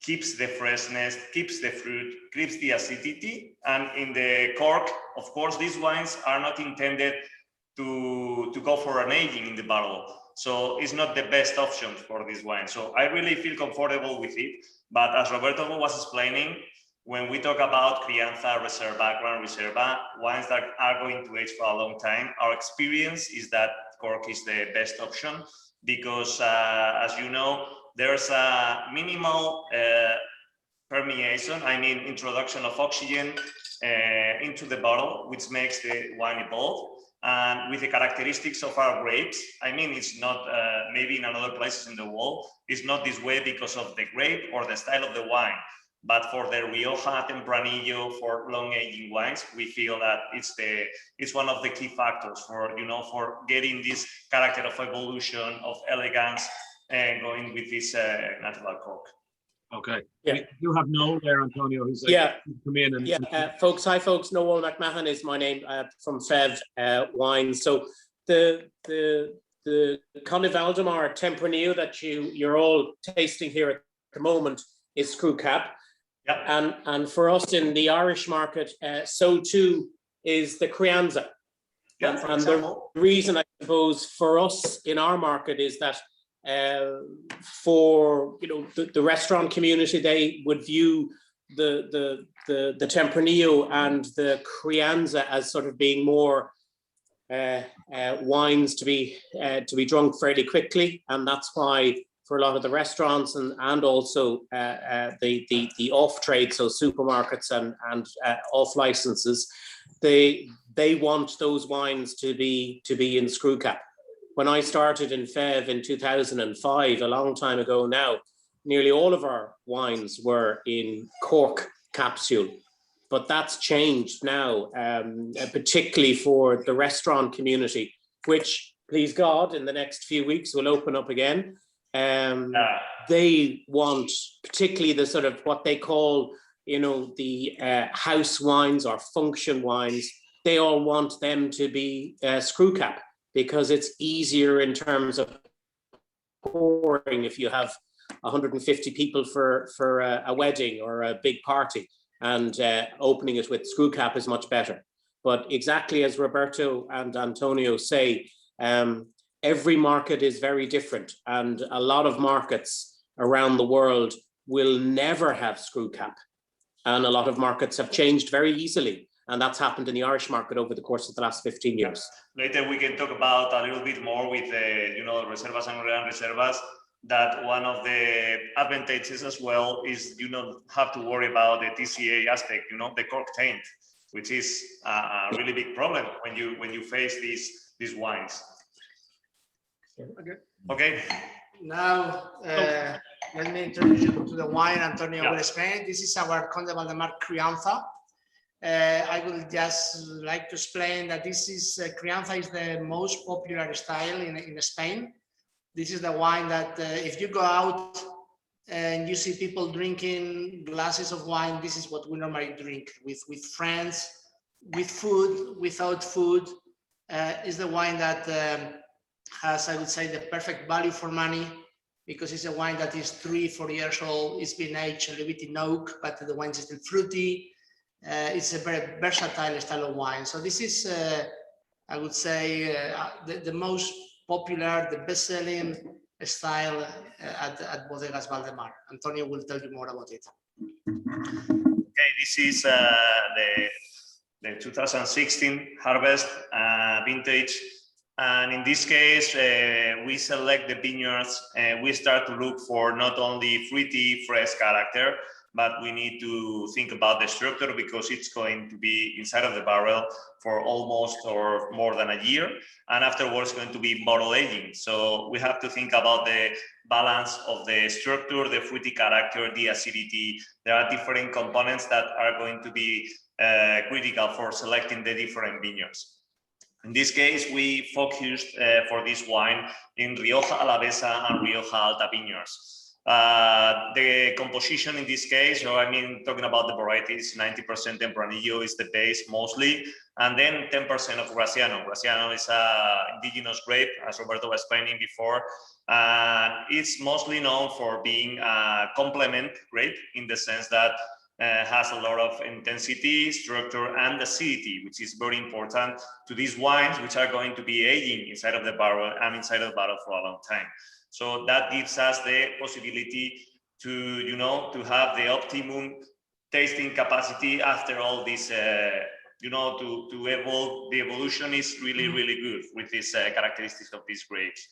keeps the freshness, keeps the fruit, keeps the acidity. And in the cork, of course, these wines are not intended to go for an aging in the bottle. So it's not the best option for this wine. So I really feel comfortable with it. But as Roberto was explaining, when we talk about Crianza, Reserva, Gran Reserva, wines that are going to age for a long time, our experience is that cork is the best option because, as you know, there's a minimal permeation, introduction of oxygen into the bottle, which makes the wine evolve. And with the characteristics of our grapes, it's not, maybe in other places in the world, it's not this way because of the grape or the style of the wine. But for the Rioja, Tempranillo, for long aging wines, we feel that it's one of the key factors for getting this character of evolution, of elegance, and going with this natural cork. Okay. Yeah. You have Noel there, Antonio, who's come in and folks. Hi, folks. Noel McMahon is my name from Fev Wine. So the Conde Valdemar Tempranillo that you're all tasting here at the moment is screw cap. Yeah. And for us in the Irish market, so too is the Crianza. Yeah, and the reason I suppose for us in our market is that for the restaurant community, they would view the Tempranillo and the Crianza as sort of being more wines to be drunk fairly quickly, and that's why for a lot of the restaurants and also the off trade, so supermarkets and off licenses, they want those wines to be in screw cap. When I started in Fev in 2005, a long time ago now, nearly all of our wines were in cork capsule, but that's changed now, particularly for the restaurant community, which, please God, in the next few weeks will open up again. They want, particularly the sort of what they call, the house wines or function wines, they all want them to be screw cap, because it's easier in terms of pouring if you have 150 people for a wedding or a big party, and opening it with screw cap is much better. But exactly as Roberto and Antonio say, every market is very different, and a lot of markets around the world will never have screw cap, and a lot of markets have changed very easily. And that's happened in the Irish market over the course of the last 15 years. Later, we can talk about a little bit more with Reservas and Gran Reservas, that one of the advantages as well is you don't have to worry about the TCA aspect, the cork taint, which is a really big problem when you face these wines. Okay. Now, let me introduce you to the wine Antonio will explain. This is our Conde Valdemar Crianza. I will just like to explain that this is Crianza is the most popular style in Spain. This is the wine that if you go out and you see people drinking glasses of wine, this is what we normally drink with friends, with food, without food. Is the wine that has, I would say, the perfect value for money, because it's a wine that is 3-4 years old. It's been aged a little bit in oak, but the wine is still fruity. It's a very versatile style of wine. So this is, I would say, the most popular, the best-selling style at Bodegas Valdemar. Antonio will tell you more about it. Okay, this is the 2016 harvest vintage. And in this case, we select the vineyards. We start to look for not only fruity, fresh character, but we need to think about the structure, because it's going to be inside of the barrel for almost or more than a year. And afterwards, going to be bottle aging. So we have to think about the balance of the structure, the fruity character, the acidity. There are different components that are going to be critical for selecting the different vineyards. In this case, we focused for this wine in Rioja Alavesa and Rioja Alta vineyards. The composition in this case, so I mean, talking about the varieties, 90% Tempranillo is the base mostly, and then 10% of Graciano. Graciano is an indigenous grape, as Roberto was explaining before. It's mostly known for being a complement grape, in the sense that has a lot of intensity, structure, and acidity, which is very important to these wines, which are going to be aging inside of the barrel and inside of the bottle for a long time. So that gives us the possibility to, you know, to have the optimum tasting capacity after all this, you know, to evolve. The evolution is really, really good with these characteristics of these grapes.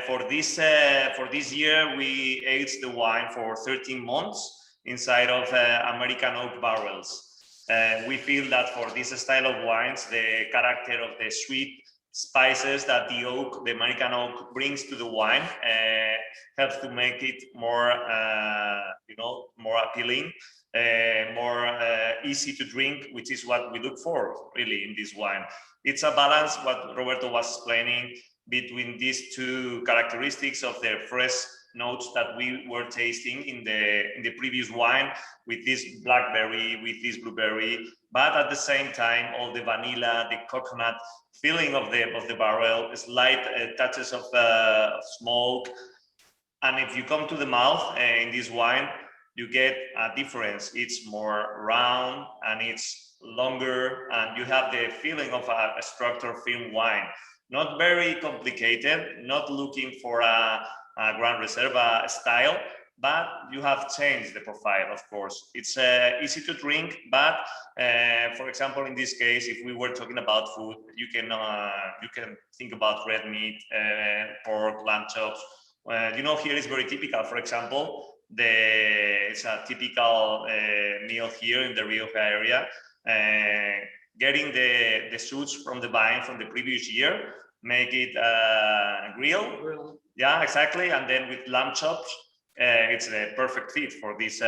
For this year, we aged the wine for 13 months inside of American oak barrels. We feel that for this style of wines, the character of the sweet spices that the oak, the American oak, brings to the wine helps to make it more, you know, more appealing, more easy to drink, which is what we look for really in this wine. It's a balance, what Roberto was explaining, between these two characteristics of the fresh notes that we were tasting in the previous wine, with this blackberry, with this blueberry, but at the same time all the vanilla, the coconut feeling of the barrel, slight touches of smoke. And if you come to the mouth in this wine, you get a difference. It's more round and it's longer, and you have the feeling of a structured film wine. Not very complicated, not looking for a Gran Reserva style, but you have changed the profile, of course. It's easy to drink, but for example, in this case, if we were talking about food, you can think about red meat, pork, lamb chops. You know, here is very typical. For example, it's a typical meal here in the Rioja area. Getting the shoots from the vine from the previous year, make it grill. Yeah, exactly. And then with lamb chops, it's a perfect fit for this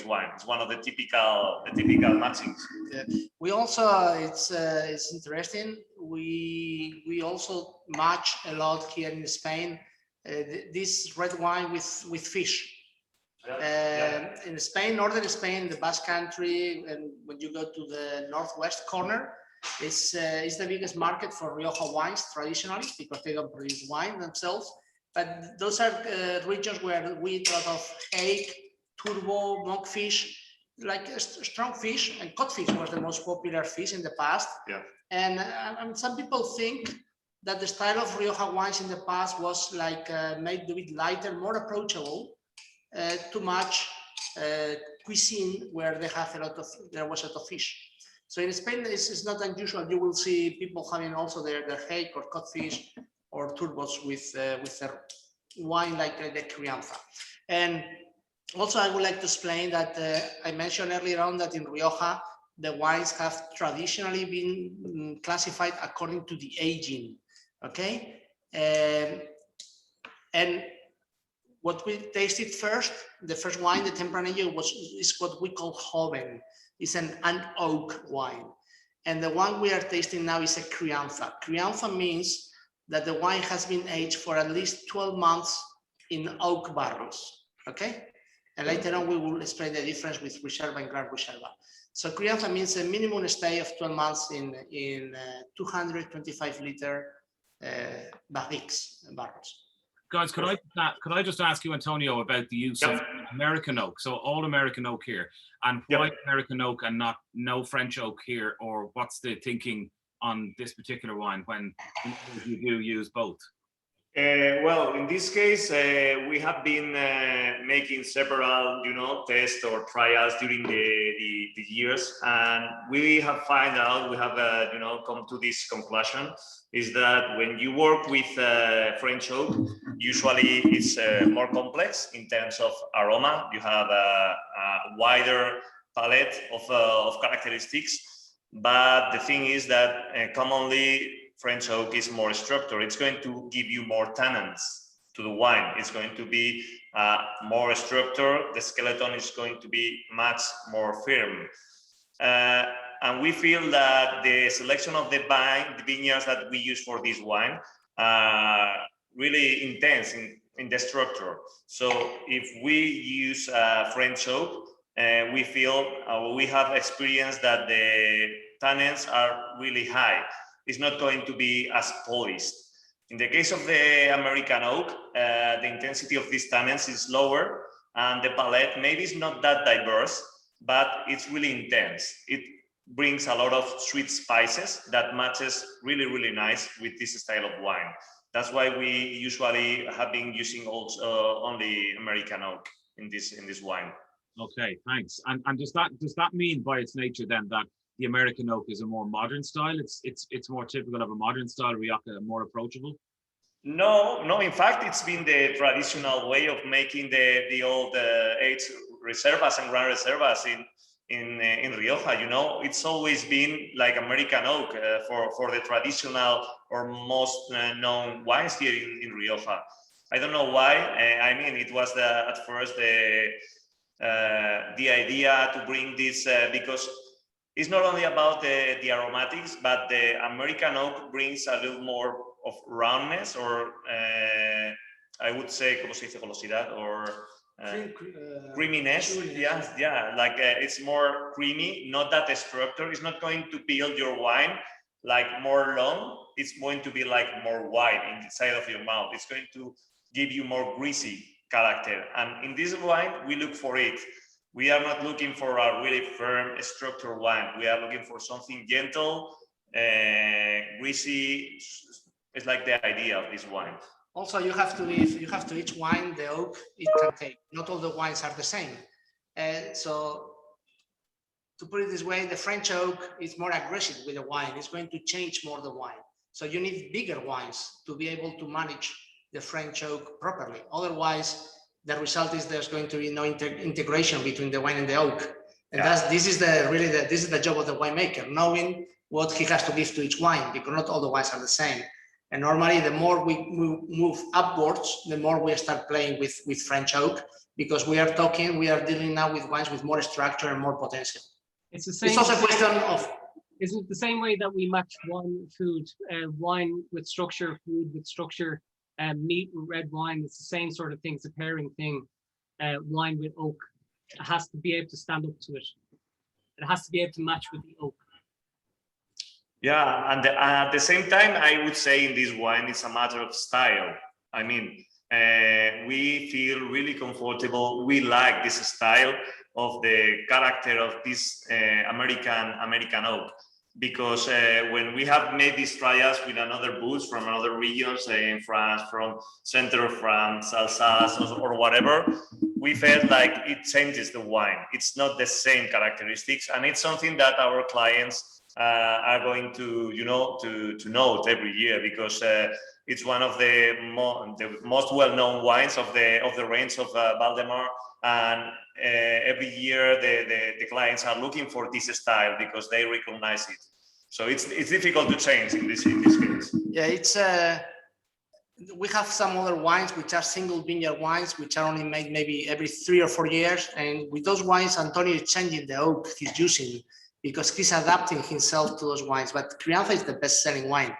wine. It's one of the typical matchings. Yeah. We also, it's interesting. We also match a lot here in Spain this red wine with fish. In Spain, northern Spain, the Basque Country, and when you go to the northwest corner, it's the biggest market for Rioja wines traditionally, because they don't produce wine themselves. But those are regions where we eat a lot of hake, turbo, monkfish, like strong fish, and codfish was the most popular fish in the past. Yeah. And some people think that the style of Rioja wines in the past was like made a bit lighter, more approachable, to match cuisine where they have there was a lot of fish. So in Spain, it's not unusual. You will see people having also their hake or codfish or turbos with their wine like the Crianza. And also I would like to explain that I mentioned earlier on that in Rioja, the wines have traditionally been classified according to the aging, okay? And what we tasted first, the first wine, the Tempranillo, is what we call Joven. It's an oak wine. And the one we are tasting now is a Crianza. Crianza means that the wine has been aged for at least 12 months in oak barrels, okay? And later on, we will explain the difference with Reserva and Gran Reserva. So Crianza means a minimum stay of 12 months in 225 liter barriques, barrels. Guys, could I just ask you, Antonio, about the use of American oak? So all American oak here, and why American oak and no French oak here, or what's the thinking on this particular wine when you do use both? Well, in this case, we have been making several, tests or trials during the years, and we have found out, we have, come to this conclusion, is that when you work with French oak, usually it's more complex in terms of aroma. You have a wider palette of characteristics, but the thing is that commonly French oak is more structured. It's going to give you more tannins to the wine. It's going to be more structured. The skeleton is going to be much more firm. And we feel that the selection of the vineyards that we use for this wine are really intense in the structure. So if we use French oak, we feel we have experienced that the tannins are really high. It's not going to be as polished. In the case of the American oak, the intensity of these tannins is lower, and the palette maybe is not that diverse, but it's really intense. It brings a lot of sweet spices that matches really, really nice with this style of wine. That's why we usually have been using also only American oak in this wine. Okay, thanks. And does that mean by its nature then that the American oak is a more modern style? It's more typical of a modern style Rioja, more approachable? No. In fact, it's been the traditional way of making the old aged reservas and Gran Reservas in Rioja. It's always been like American oak for the traditional or most known wines here in Rioja. I don't know why. I mean, it was at first the idea to bring this because it's not only about the aromatics, but the American oak brings a little more of roundness, or I would say, ¿cómo se dice velocidad? Or creaminess. Yeah. Like it's more creamy, not that structured. It's not going to build your wine like more long. It's going to be like more wide inside of your mouth. It's going to give you more greasy character. And in this wine, we look for it. We are not looking for a really firm, structured wine. We are looking for something gentle, greasy. It's like the idea of this wine. Also, you have to each wine the oak it can take. Not all the wines are the same. So, to put it this way, the French oak is more aggressive with the wine. It's going to change more the wine. So you need bigger wines to be able to manage the French oak properly. Otherwise, the result is there's going to be no integration between the wine and the oak. And this is the job of the winemaker, knowing what he has to give to each wine, because not all the wines are the same. And normally, the more we move upwards, the more we start playing with French oak, because we are dealing now with wines with more structure and more potential. It's the same. It's also a question of. Is it the same way that we match wine with structure, food with structure, meat with red wine? It's the same sort of thing. It's a pairing thing. Wine with oak, it has to be able to stand up to it. It has to be able to match with the oak. Yeah, and at the same time, I would say in this wine, it's a matter of style. I mean, we feel really comfortable. We like this style of the character of this American oak, because when we have made these trials with another booths from other regions in France, from center of France, Alsace, or whatever, we felt like it changes the wine. It's not the same characteristics, and it's something that our clients are going to note every year, because it's one of the most well-known wines of the range of Valdemar, and every year the clients are looking for this style because they recognize it. So it's difficult to change in this case. Yeah, it's we have some other wines which are single vineyard wines, which are only made maybe every 3 or 4 years. And with those wines, Antonio is changing the oak he's using because he's adapting himself to those wines. But Crianza is the best-selling wine.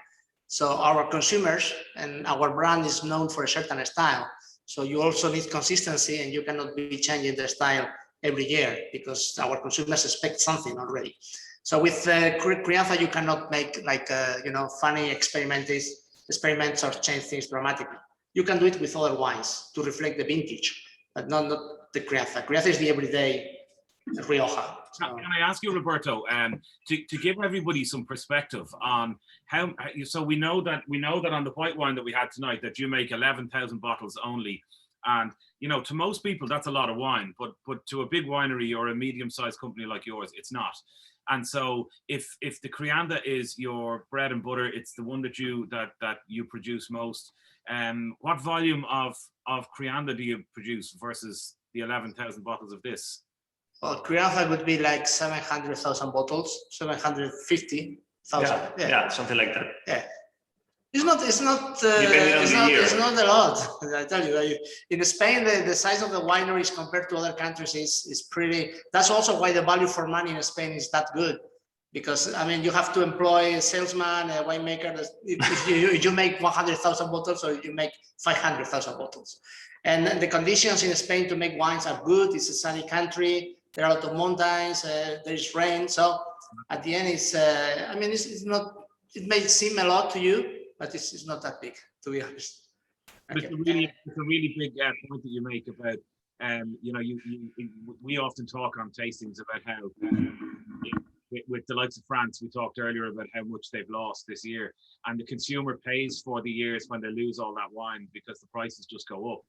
So our consumers and our brand is known for a certain style. So you also need consistency, and you cannot be changing the style every year because our consumers expect something already. So with Crianza, you cannot make like funny experiments or change things dramatically. You can do it with other wines to reflect the vintage, but not the Crianza. Crianza is the everyday Rioja. So. Can I ask you, Roberto, to give everybody some perspective on how? So we know that on the white wine that we had tonight that you make 11,000 bottles only, and to most people that's a lot of wine, but to a big winery or a medium-sized company like yours, it's not. And so if the Crianza is your bread and butter, it's the one that you produce most. What volume of Crianza do you produce versus the 11,000 bottles of this? Well, Crianza would be like 700,000 bottles, 750,000. Yeah, something like that. Yeah. It's not a lot. I tell you, in Spain, the size of the wineries compared to other countries is pretty. That's also why the value for money in Spain is that good, because I mean you have to employ a salesman, a winemaker. If you make 100,000 bottles, or you make 500,000 bottles, and the conditions in Spain to make wines are good. It's a sunny country. There are a lot of mountains. There is rain. So at the end, it's not. It may seem a lot to you, but it's not that big, to be honest. Okay. It's a really big point that you make about, we often talk on tastings about how, with the likes of France, we talked earlier about how much they've lost this year, and the consumer pays for the years when they lose all that wine because the prices just go up.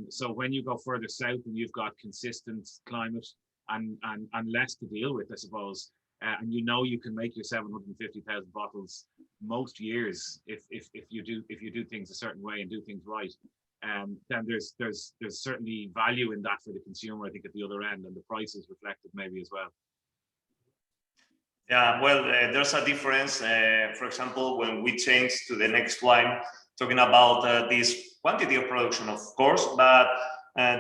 So when you go further south and you've got consistent climate and less to deal with, I suppose, and you can make your 750,000 bottles most years if you do things a certain way and do things right, then there's certainly value in that for the consumer, I think, at the other end, and the price is reflected maybe as well. Yeah, well, there's a difference. For example, when we change to the next wine, talking about this quantity of production, of course, but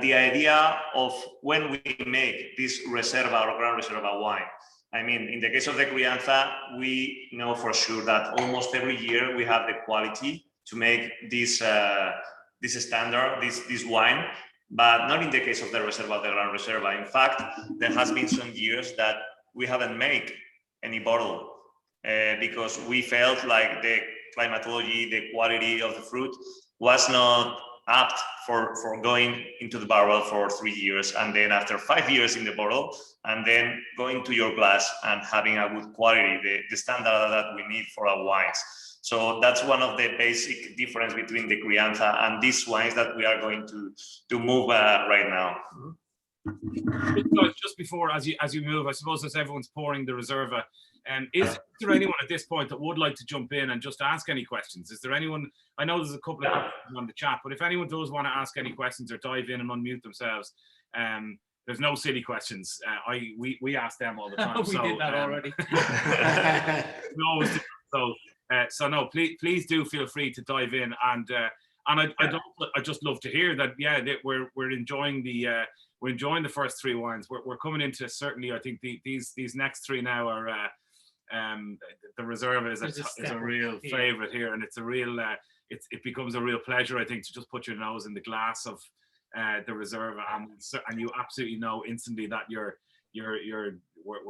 the idea of when we make this Reserva or Gran Reserva wine. I mean, in the case of the Crianza, we know for sure that almost every year we have the quality to make this standard, this wine, but not in the case of the Reserva, the Gran Reserva. In fact, there has been some years that we haven't made any bottle because we felt like the climatology, the quality of the fruit was not apt for going into the barrel for 3 years, and then after 5 years in the bottle, and then going to your glass and having a good quality, the standard that we need for our wines. So that's one of the basic difference between the Crianza and these wines that we are going to move right now. Just before, as you move, I suppose as everyone's pouring the Reserva, is there anyone at this point that would like to jump in and just ask any questions? Is there anyone? I know there's a couple of questions on the chat, but if anyone does want to ask any questions or dive in and unmute themselves, there's no silly questions. We ask them all the time. We did that already. We always do. So no, please do feel free to dive in, and I just love to hear that. Yeah, that we're enjoying the first 3 wines. We're coming into, certainly, I think these next 3 now are the Reserva is a real favorite here, and it's a real it becomes a real pleasure, I think, to just put your nose in the glass of the Reserva, and you absolutely know instantly that we're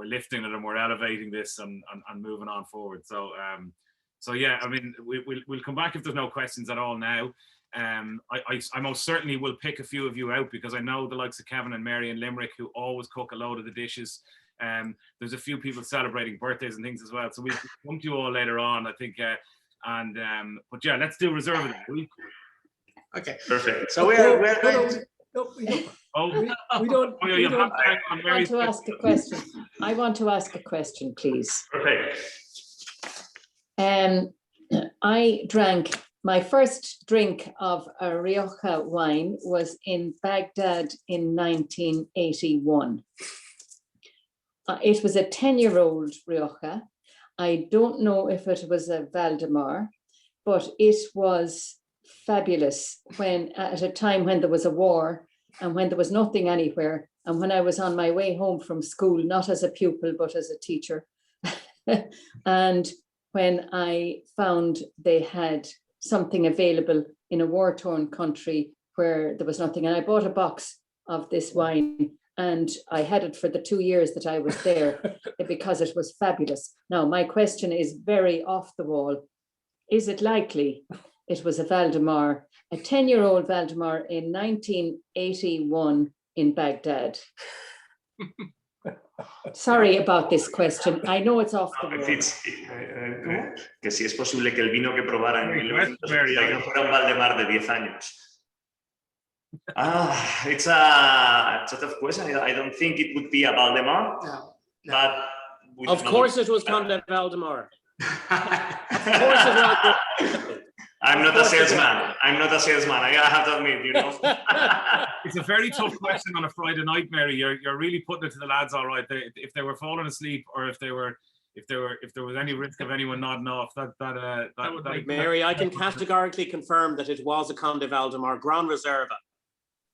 lifting it and we're elevating this and moving on forward. So yeah, I mean, we'll come back if there's no questions at all now. I most certainly will pick a few of you out, because I know the likes of Kevin and Mary in Limerick, who always cook a load of the dishes. There's a few people celebrating birthdays and things as well, so we'll come to you all later on, I think. But yeah, let's do Reserva then. Okay, perfect. So we're going to. We don't. I want to ask a question. I want to ask a question, please. Perfect. I drank my first drink of a Rioja wine was in Baghdad in 1981. It was a 10-year-old Rioja. I don't know if it was a Valdemar, but it was fabulous when at a time when there was a war and when there was nothing anywhere, and when I was on my way home from school, not as a pupil but as a teacher, and when I found they had something available in a war-torn country where there was nothing, and I bought a box of this wine, and I had it for the 2 years that I was there because it was fabulous. Now, my question is very off the wall. Is it likely it was a Valdemar, a 10-year-old Valdemar in 1981 in Baghdad? Sorry about this question. I know it's off the wall. Que si es posible que el vino que probara en 1981 fuera un Valdemar de 10 años. It's a tough question. I don't think it would be a Valdemar, but of course it was Conde Valdemar. Of course it was. I'm not a salesman. I have to admit, you know. It's a very tough question on a Friday night, Mary. You're really putting it to the lads, all right. If they were falling asleep, or if there was any risk of anyone nodding off, that would be Mary. I can categorically confirm that it was a Conde Valdemar Gran Reserva.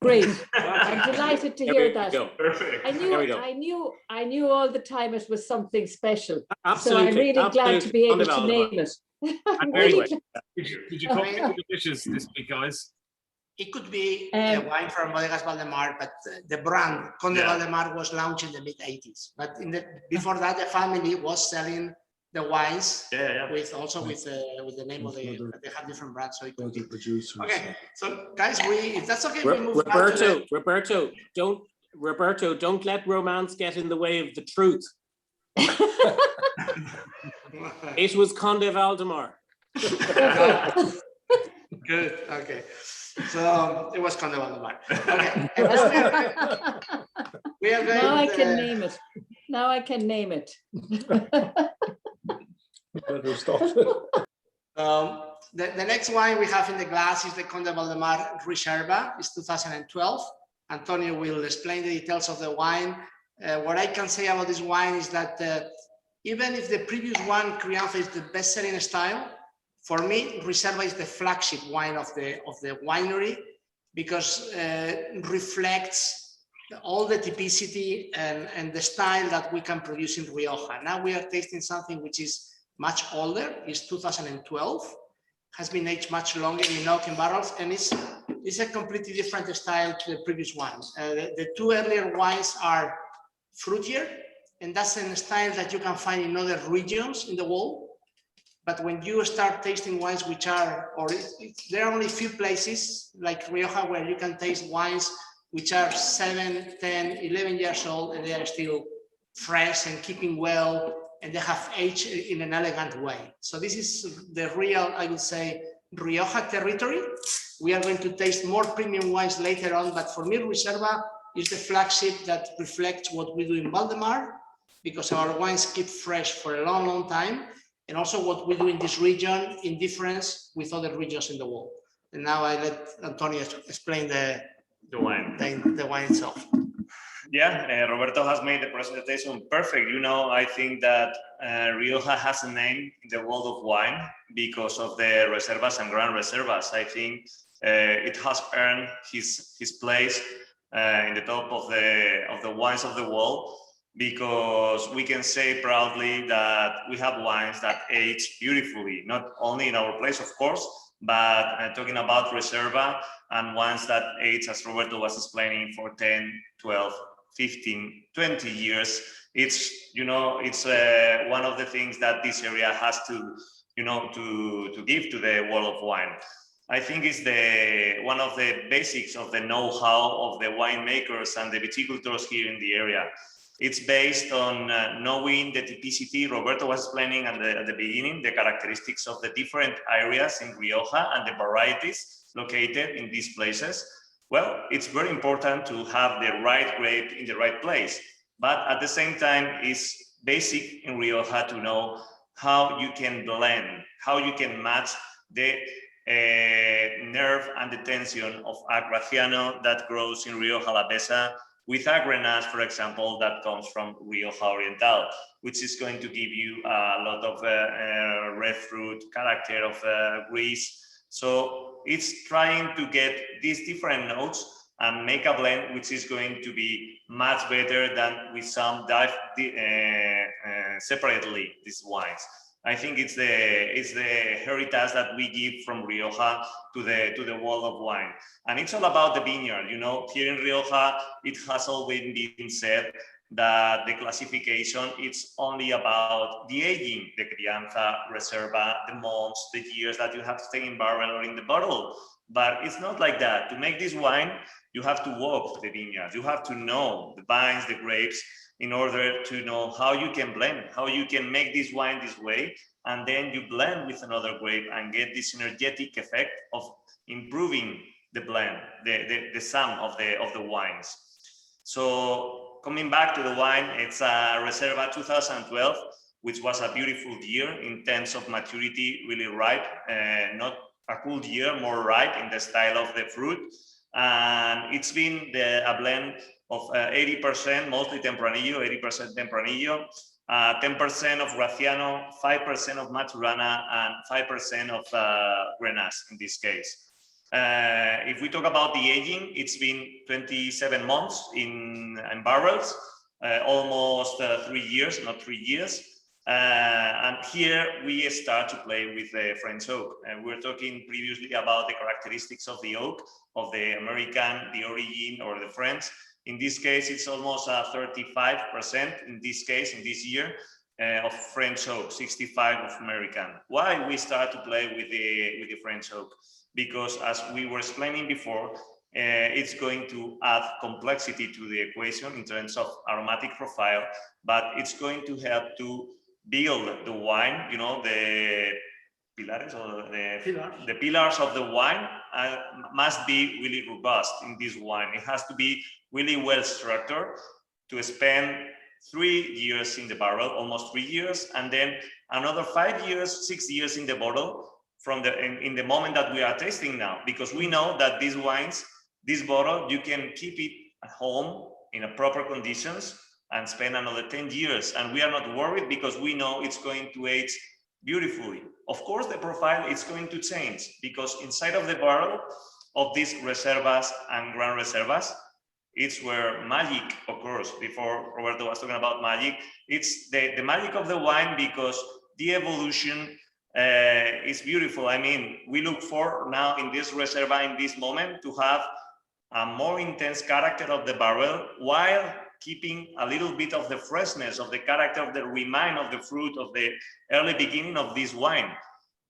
Great. I'm delighted to hear that. Perfect. I knew all the time it was something special. Absolutely. So I'm really glad to be able to name it. Did you come into the dishes this week, guys? It could be a wine from Bodegas Valdemar, but the brand Conde Valdemar was launched in the mid-80s. But before that, the family was selling the wines with the name of the. They have different brands, so it could be. Okay, so guys, if that's okay, we move Roberto, don't let romance get in the way of the truth. It was Conde Valdemar. Good. Okay. So it was Conde Valdemar. Okay. We are going. Now I can name it. Now I can name it. Better stop. The next wine we have in the glass is the Conde Valdemar Reserva. It's 2012. Antonio will explain the details of the wine. What I can say about this wine is that even if the previous one, Crianza, is the best-selling style, for me, Reserva is the flagship wine of the winery because it reflects all the typicity and the style that we can produce in Rioja. Now we are tasting something which is much older. It's 2012, has been aged much longer in oak barrels, and it's a completely different style to the previous ones. The two earlier wines are fruitier, and that's a style that you can find in other regions in the world. But when you start tasting wines which are, there are only few places like Rioja where you can taste wines which are 7, 10, 11 years old, and they are still fresh and keeping well, and they have aged in an elegant way. So this is the real, I would say, Rioja territory. We are going to taste more premium wines later on, but for me, Reserva is the flagship that reflects what we do in Valdemar, because our wines keep fresh for a long, long time, and also what we do in this region in difference with other regions in the world. And now I let Antonio explain the wine itself. Yeah, Roberto has made the presentation perfect. You know, I think that Rioja has a name in the world of wine because of the Reservas and Gran Reservas. I think it has earned his place in the top of the wines of the world, because we can say proudly that we have wines that age beautifully, not only in our place, of course, but talking about Reserva and wines that age, as Roberto was explaining, for 10, 12, 15, 20 years. It's, it's one of the things that this area has to, to give to the world of wine. I think it's one of the basics of the know-how of the winemakers and the viticultors here in the area. It's based on knowing the typicity. Roberto was explaining at the beginning the characteristics of the different areas in Rioja and the varieties located in these places. Well, it's very important to have the right grape in the right place, but at the same time, it's basic in Rioja to know how you can blend, how you can match the nerve and the tension of a Graciano that grows in Rioja Alavesa with a Grenache, for example, that comes from Rioja Oriental, which is going to give you a lot of red fruit, character of grease. So it's trying to get these different notes and make a blend which is going to be much better than with some separately these wines. I think it's the heritage that we give from Rioja to the world of wine, and it's all about the vineyard. You know, here in Rioja, it has always been said that the classification it's only about the aging, the crianza, reserva, the months, the years that you have to take in barrel or in the bottle. But it's not like that. To make this wine, you have to walk the vineyard. You have to know the vines, the grapes, in order to know how you can blend, how you can make this wine this way, and then you blend with another grape and get this synergetic effect of improving the blend, the sum of the wines. So coming back to the wine, it's a Reserva 2012, which was a beautiful year in terms of maturity, really ripe, not a cool year, more ripe in the style of the fruit. And it's been a blend of 80%, mostly Tempranillo, 80% Tempranillo, 10% of Graciano, 5% of Maturana, and 5% of Grenache in this case. If we talk about the aging, it's been 27 months in barrels, almost 3 years, not 3 years. And here we start to play with the French oak. And we were talking previously about the characteristics of the oak, of the American, the origin, or the French. In this case, it's almost 35% in this case, in this year, of French oak, 65 of American. Why we start to play with the French oak? Because as we were explaining before, it's going to add complexity to the equation in terms of aromatic profile, but it's going to help to build the wine, you know, the pillars or the pillars of the wine must be really robust in this wine. It has to be really well structured to spend 3 years in the barrel, almost 3 years, and then another 5 years, 6 years in the bottle from in the moment that we are tasting now, because we know that these wines, this bottle, you can keep it at home in a proper conditions and spend another 10 years. And we are not worried because we know it's going to age beautifully. Of course, the profile is going to change because inside of the barrel of these reservas and grand reservas, it's where magic occurs. Before Roberto was talking about magic, it's the magic of the wine because the evolution is beautiful. I mean, we look for now in this reserva, in this moment, to have a more intense character of the barrel while keeping a little bit of the freshness of the character of the remind of the fruit of the early beginning of this wine.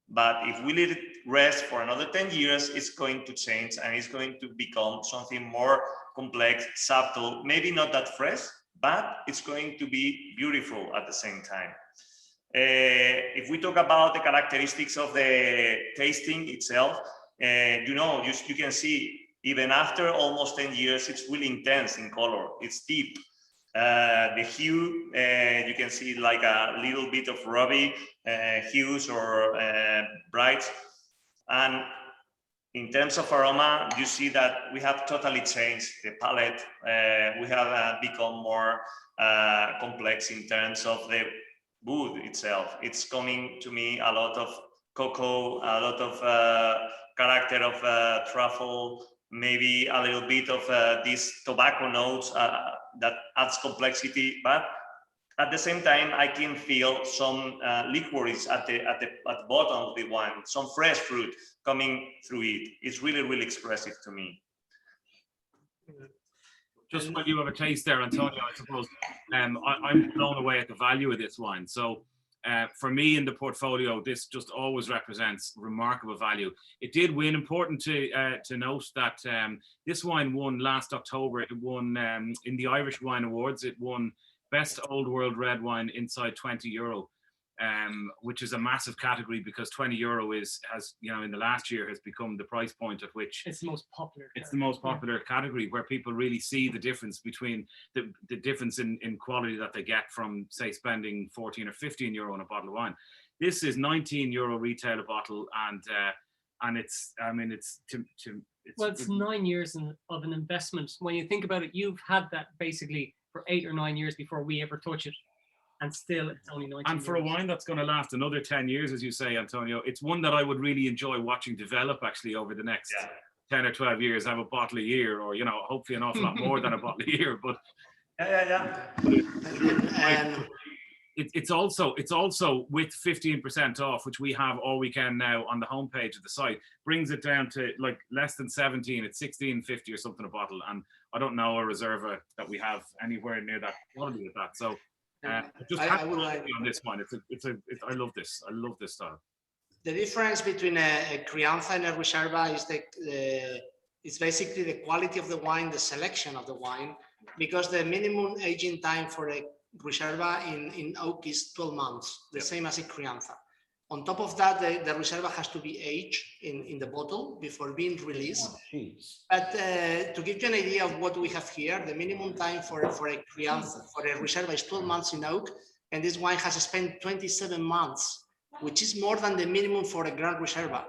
But if we let it rest for another 10 years, it's going to change and it's going to become something more complex, subtle, maybe not that fresh, but it's going to be beautiful at the same time. If we talk about the characteristics of the tasting itself, you can see even after almost 10 years, it's really intense in color. It's deep. The hue, you can see like a little bit of ruby hues or bright. And in terms of aroma, you see that we have totally changed the palette. We have become more complex in terms of the wood itself. It's coming to me a lot of cocoa, a lot of character of truffle, maybe a little bit of these tobacco notes that adds complexity, but at the same time, I can feel some liqueurs at the bottom of the wine, some fresh fruit coming through it. It's really, really expressive to me. Just while you have a taste there, Antonio, I suppose I'm blown away at the value of this wine. So for me in the portfolio, this just always represents remarkable value. It did win. Important to note that this wine won last October. It won in the Irish Wine Awards. It won Best Old World Red Wine inside €20, which is a massive category because €20 has in the last year has become the price point at which it's the most popular. It's the most popular category where people really see the difference between the difference in quality that they get from, say, spending 14 or 15 euro on a bottle of wine. This is 19 euro retail a bottle, and it's well, it's 9 years of an investment. When you think about it, you've had that basically for 8 or 9 years before we ever touch it. and still it's only 19 And for a euros. wine that's going to last another 10 years, as you say, Antonio, it's one that I would really enjoy watching develop actually over the next 10 or 12 years. Have a bottle a year, or, you know, hopefully an awful lot more than a bottle a year. But And it's also with 15% off, which we have all weekend now on the homepage of the site, brings it down to like less than 17. It's 16.50 or something a bottle, and I don't know a Reserva that we have anywhere near that quality of that. So just I happy would like on this one. I love this. I love this style. the difference between a Crianza and a Reserva is it's basically the quality of the wine, the selection of the wine, because the minimum aging time for a Reserva in oak is 12 months, the same as a Crianza. On top of that, the Reserva has to be aged in the bottle before being released. But to give you an idea of what we have here, the minimum time for a Crianza, for a Reserva is 12 months in oak, and this wine has spent 27 months, which is more than the minimum for a Grand Reserva.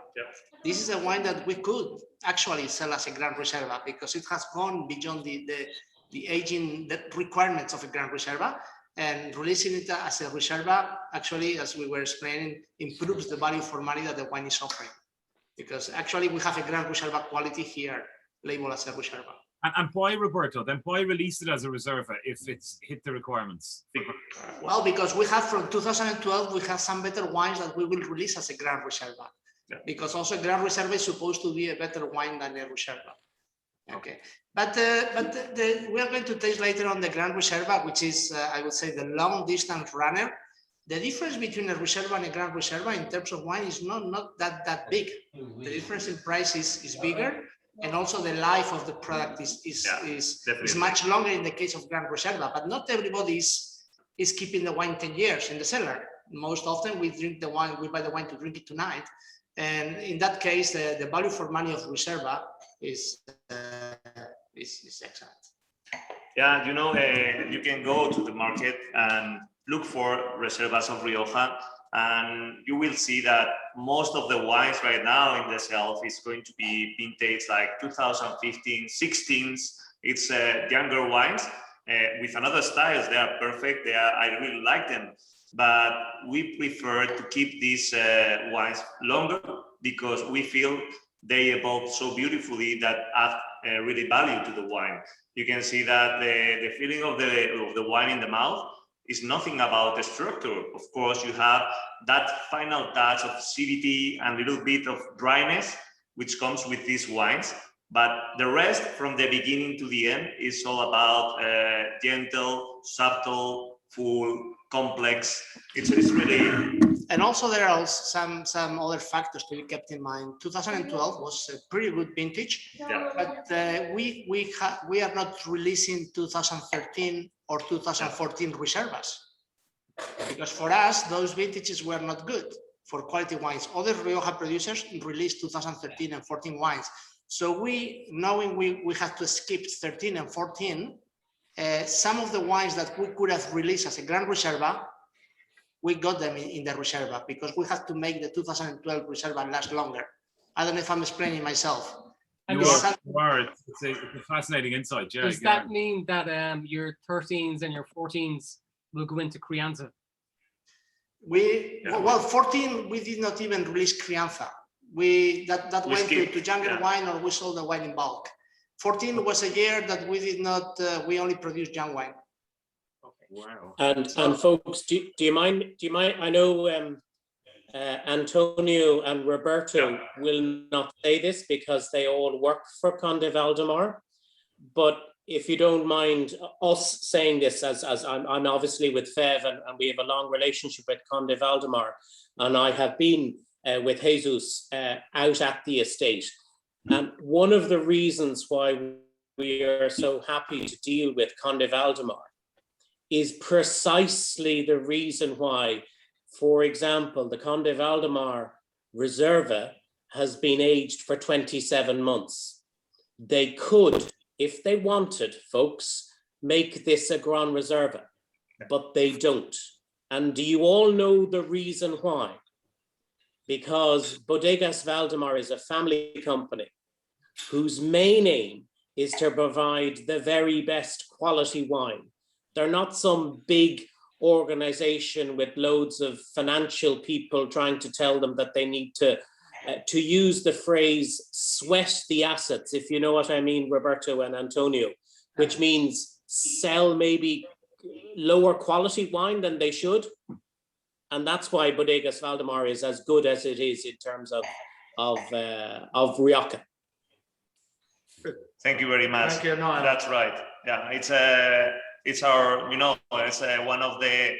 This is a wine that we could actually sell as a Grand Reserva because it has gone beyond the aging requirements of a Grand Reserva, and releasing it as a Reserva, actually, as we were explaining, improves the value for money that the wine is offering. Because actually we have a Grand Reserva quality here, labeled as a Reserva. And why, Roberto? Then why release it as a Reserva if it's hit the requirements? Well, because we have from 2012, we have some better wines that we will release as a Grand Reserva. Because also Grand Reserva is supposed to be a better wine than a Reserva. Okay, but we are going to taste later on the Grand Reserva, which is, I would say, the long distance runner. The difference between a Reserva and a Grand Reserva in terms of wine is not that big. The difference in price is bigger, and also the life of the product is much longer in the case of Grand Reserva. But not everybody is keeping the wine 10 years in the cellar. Most often we drink the wine, we buy the wine to drink it tonight. And in that case, the value for money of Reserva is excellent. Yeah, you know, you can go to the market and look for Reservas of Rioja, and you will see that most of the wines right now in the shelf is going to be vintage like 2015, 16s. It's younger wines with another styles. They are perfect. I really like them. But we prefer to keep these wines longer because we feel they evolve so beautifully that add really value to the wine. You can see that the feeling of the wine in the mouth is nothing about the structure. Of course, you have that final touch of acidity and a little bit of dryness, which comes with these wines. But the rest, from the beginning to the end, is all about gentle, subtle, full, complex. It's really. And also there are some other factors to be kept in mind. 2012 was a pretty good vintage, but we are not releasing 2013 or 2014 Reservas, because for us those vintages were not good for quality wines. Other Rioja producers released 2013 and 14 wines, so knowing we had to skip 13 and 14. Some of the wines that we could have released as a Grand Reserva, we got them in the Reserva because we had to make the 2012 Reserva last longer. I don't know if I'm explaining myself. You are. It's a fascinating insight. Yeah, Does that mean that your 13s and your 14s will go into Crianza? Well, 14 we did not even release Crianza. That went to younger wine, or we sold the wine in bulk. 14 was a year that we did not. We only produced young wine. Okay. Wow. And folks, do you mind? I know Antonio and Roberto will not say this because they all work for Conde Valdemar, but if you don't mind us saying this, as I'm obviously with Fev and we have a long relationship with Conde Valdemar, and I have been with Jesus out at the estate. And one of the reasons why we are so happy to deal with Conde Valdemar is precisely the reason why, for example, the Conde Valdemar Reserva has been aged for 27 months. They could, if they wanted, folks, make this a Grand Reserva, but they don't. And do you all know the reason why? Because Bodegas Valdemar is a family company whose main aim is to provide the very best quality wine. They're not some big organization with loads of financial people trying to tell them that they need to use the phrase sweat the assets, if you know what I mean, Roberto and Antonio, which means sell maybe lower quality wine than they should. And that's why Bodegas Valdemar is as good as it is in terms of Rioja. Thank you very much. Thank you, Noel. That's right. Yeah, it's our, it's one of the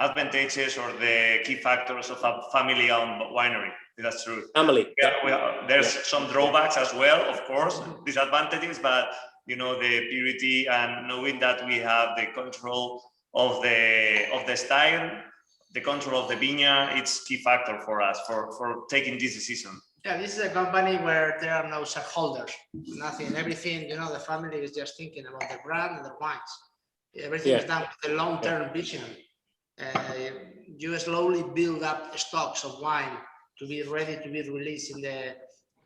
advantages or the key factors of a family-owned winery. That's true. Family. Yeah, there's some drawbacks as well, of course, disadvantages, but the purity and knowing that we have the control of the style, the control of the vineyard, it's key factor for us for taking this decision. Yeah, this is a company where there are no shareholders, nothing, everything, the family is just thinking about the brand and the wines. Everything is done with a long-term vision. You slowly build up stocks of wine to be ready to be released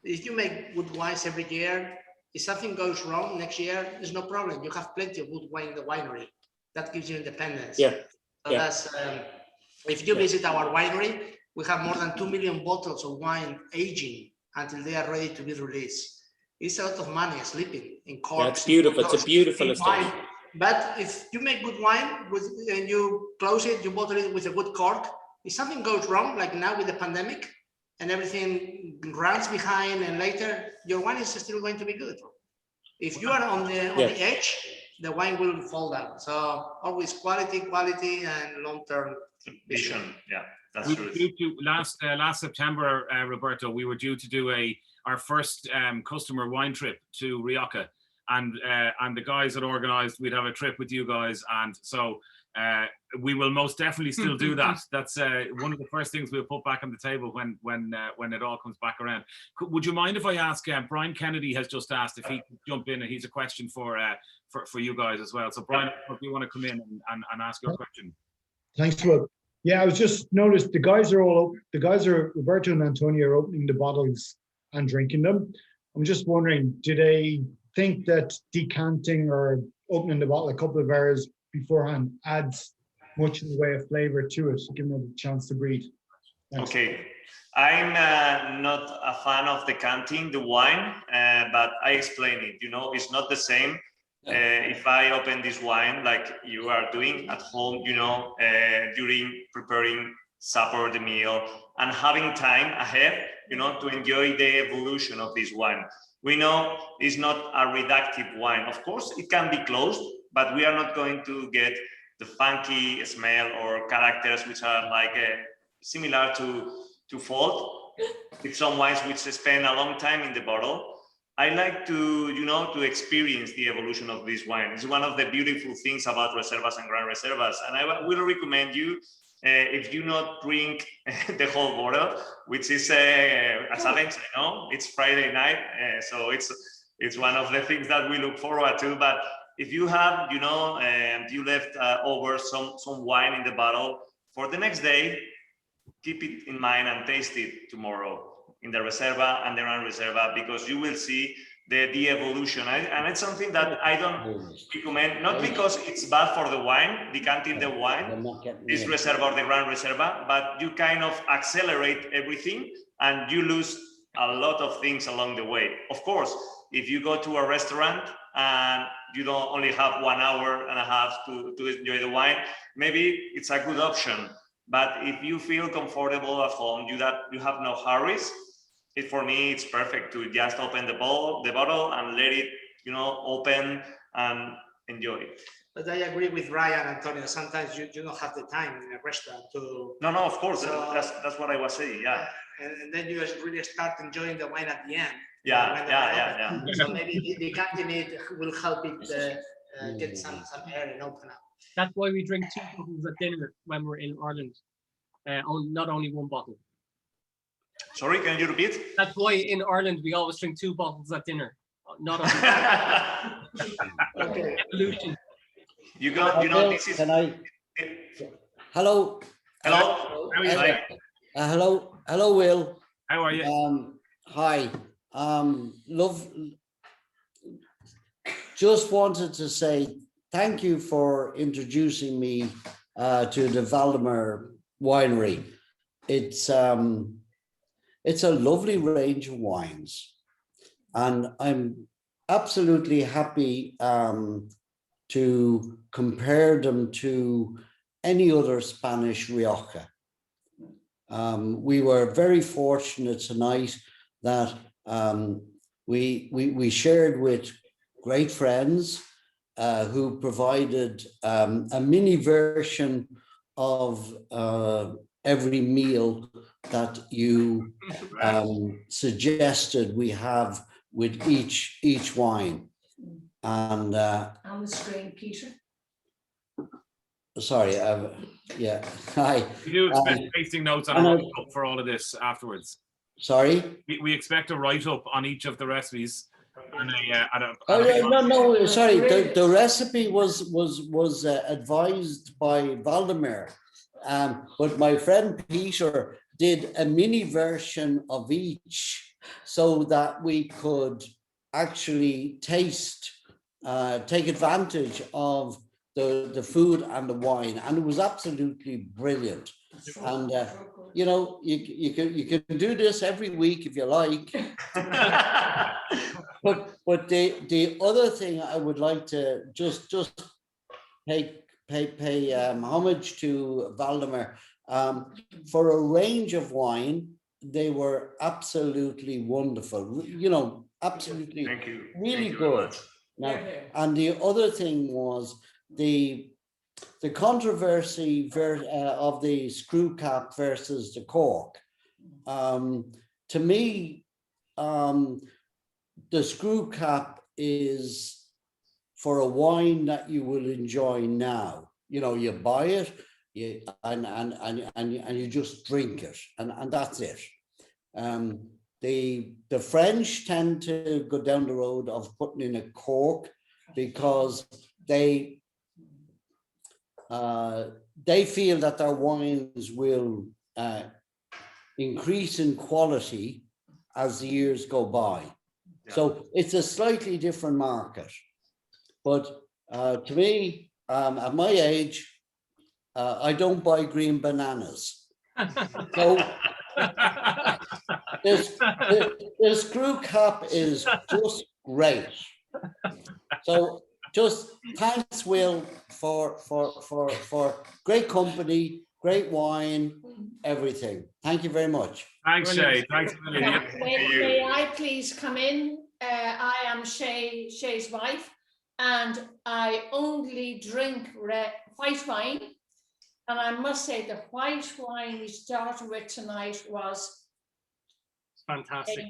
if you make good wines every year, if something goes wrong next year, there's no problem. You have plenty of good wine in the winery. That gives you independence. Yeah. So that's, if you visit our winery, we have more than 2 million bottles of wine aging until they are ready to be released. It's a lot of money sleeping in corks. That's beautiful. It's a beautiful estate. But if you make good wine and you close it, you bottle it with a good cork, if something goes wrong, like now with the pandemic and everything runs behind and later, your wine is still going to be good. If you are on the edge, the wine will fall down. So always quality and long-term vision. Yeah. We were due to last September, Roberto, we were due to do our first customer wine trip to Rioja, and the guys had organised we'd have a trip with you guys, and so we will most definitely still do that. That's one of the first things we'll put back on the table when it all comes back around. Would you mind if I ask? Brian Kennedy has just asked if he could jump in, and he's a question for you guys as well. So Brian, if you want to come in and ask your question. Thanks, Will. Yeah, I was just noticed the guys are Roberto and Antonio are opening the bottles and drinking them. I'm just wondering, do they think that decanting or opening the bottle a couple of hours beforehand adds much in the way of flavor to it, giving it a chance to breathe? Thanks. Okay, I'm not a fan of decanting the wine, but I explain it. It's not the same. If I open this wine like you are doing at home, during preparing supper, the meal, and having time ahead, to enjoy the evolution of this wine. We know it's not a reductive wine. Of course, it can be closed, but we are not going to get the funky smell or characters which are like similar to fault. With some wines which spend a long time in the bottle. I like to, to experience the evolution of this wine. It's one of the beautiful things about Reservas and Gran Reservas. And I will recommend you, if you not drink the whole bottle, which is a challenge, it's Friday night. So it's one of the things that we look forward to. But if you have, and you left over some wine in the bottle for the next day, keep it in mind and taste it tomorrow in the Reserva and the Gran Reserva, because you will see the evolution. And it's something that I don't recommend, not because it's bad for the wine, decanting the wine, this Reserva or the Gran Reserva, but you kind of accelerate everything and you lose a lot of things along the way. Of course, if you go to a restaurant and you don't only have 1 hour and a half to enjoy the wine, maybe it's a good option. But if you feel comfortable at home, you have no hurries, for me, it's perfect to just open the bottle and let it, open and enjoy it. But I agree with Ryan, Antonio. Sometimes you don't have the time in a restaurant to. No, of course. So, that's what I was saying. Yeah. And then you just really start enjoying the wine at the end. Yeah. So maybe the decanting it will help it get some air and open up. That's why we drink 2 bottles at dinner when we're in Ireland. Not only 1 bottle. Sorry, can you repeat? That's why in Ireland we always drink 2 bottles at dinner. Not only okay. Evolution. This is. Can I? Hello. Hello. How are you? Hello, Will. How are you? Hi. Just wanted to say thank you for introducing me to the Valdemar winery. It's a lovely range of wines, and I'm absolutely happy to compare them to any other Spanish Rioja. We were very fortunate tonight that we shared with great friends who provided a mini version of every meal that you suggested we have with each wine. And On the screen, Peter. sorry, yeah, hi. We do expect tasting notes on a write-up for all of this afterwards. Sorry? We expect a write-up on each of the recipes. And No, sorry. The recipe was advised by Valdemar, but my friend Peter did a mini version of each so that we could actually taste, take advantage of the food and the wine, and it was absolutely brilliant. And you know, you can do this every week if you like. But the other thing I would like to just pay homage to Valdemar, for a range of wine, they were absolutely wonderful. You know, absolutely. Thank you. Really good. Now, and the other thing was the controversy of the screw cap versus the cork. To me, the screw cap is for a wine that you will enjoy now. You know, you buy it, and you just drink it, and that's it. The French tend to go down the road of putting in a cork because they feel that their wines will increase in quality as the years go by. Yeah. So it's a slightly different market. But to me, at my age, I don't buy green bananas. So the screw cap is just great. So just thanks, Will, for great company, great wine, everything. Thank you very much. Thanks, Shay. Thanks, Yeah. May I please come in? I am Shay's wife, and I only drink white wine. And I must say the white wine we started with tonight was fantastic.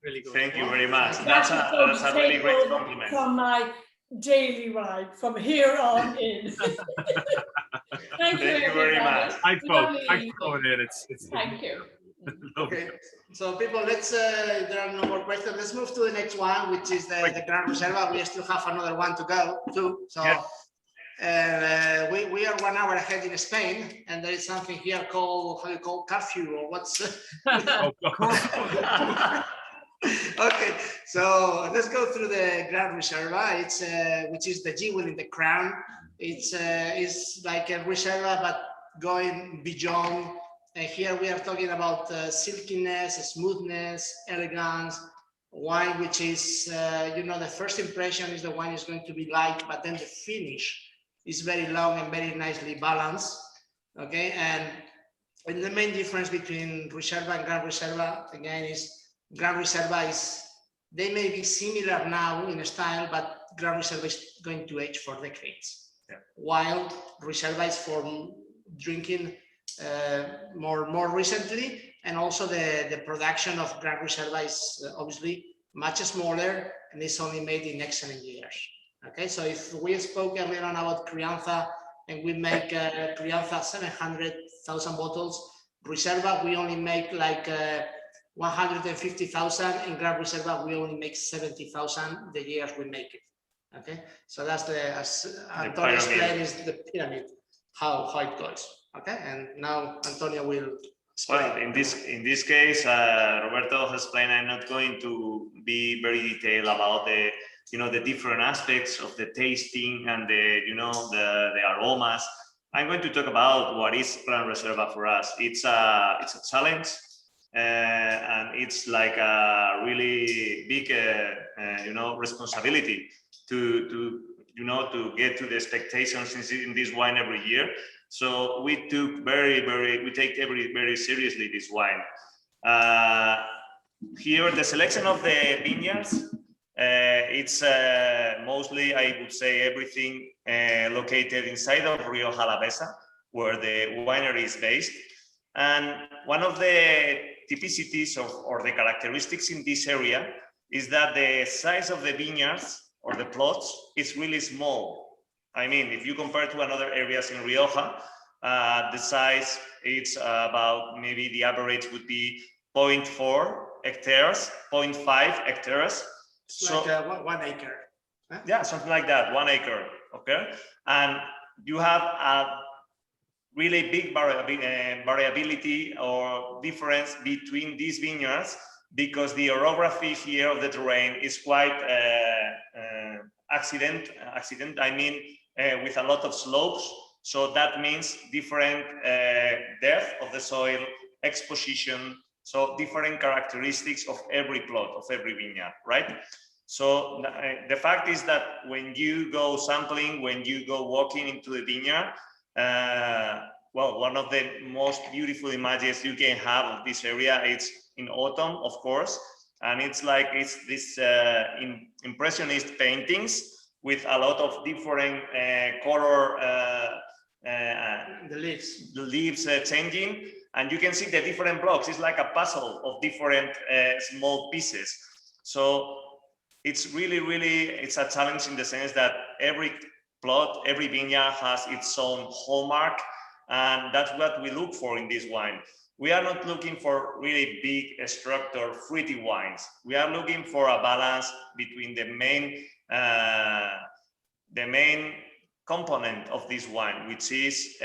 Really good. Thank you very much. That's a really great compliment. From my daily wine from here on in. Thank you very much. Thanks, folks. Thanks for coming in. Thank you. Okay, so people, let's there are no more questions. Let's move to the next one, which is the Gran Reserva. We still have another one to go too. So we are 1 hour ahead in Spain, and there is something here called, how do you call, curfew, or what's okay, so let's go through the Gran Reserva. It's which is the jewel in the crown. It's like a Reserva, but going beyond. And here we are talking about silkiness, smoothness, elegance, wine, which is, you know, the first impression is the wine is going to be light, but then the finish is very long and very nicely balanced. Okay, and the main difference between Reserva and Gran Reserva, again, is Gran Reserva is, they may be similar now in style, but Gran Reserva is going to age for decades. Yeah. While Reserva is for drinking more recently, and also the production of Gran Reserva is obviously much smaller, and it's only made in excellent years. Okay, so if we spoke earlier on about Crianza, and we make Crianza 700,000 bottles, Reserva we only make like 150,000, and Gran Reserva we only make 70,000 the years we make it. Okay, so that's as Antonio explained, is the pyramid, how it goes. Okay, and now Antonio will explain. Well, in this case, Roberto has explained. I'm not going to be very detailed about the the different aspects of the tasting and the the aromas. I'm going to talk about what is Gran Reserva for us. It's a challenge, and it's like a really big, responsibility to get to the expectations in this wine every year. So we took we take very seriously this wine. Here, the selection of the vineyards, it's mostly, I would say, everything located inside of Rioja Alavesa, where the winery is based. And one of the typicities or the characteristics in this area is that the size of the vineyards or the plots is really small. I mean, if you compare to another areas in Rioja, the size, it's about, maybe the average would be 0.4 hectares, 0.5 hectares. So, like 1 acre. Huh? Yeah, something like that, 1 acre, okay? And you have a really big variability or difference between these vineyards, because the orography here of the terrain is quite with a lot of slopes. So that means different depth of the soil, exposition, so different characteristics of every plot, of every vineyard, right? So the fact is that when you go sampling, when you go walking into the vineyard, well, one of the most beautiful images you can have of this area, it's in autumn, of course, and it's this impressionist paintings with a lot of different color, the leaves changing, and you can see the different blocks. It's like a puzzle of different small pieces. So it's really, it's a challenge in the sense that every plot, every vineyard has its own hallmark, and that's what we look for in this wine. We are not looking for really big, structured, fruity wines. We are looking for a balance between the main component of this wine, which is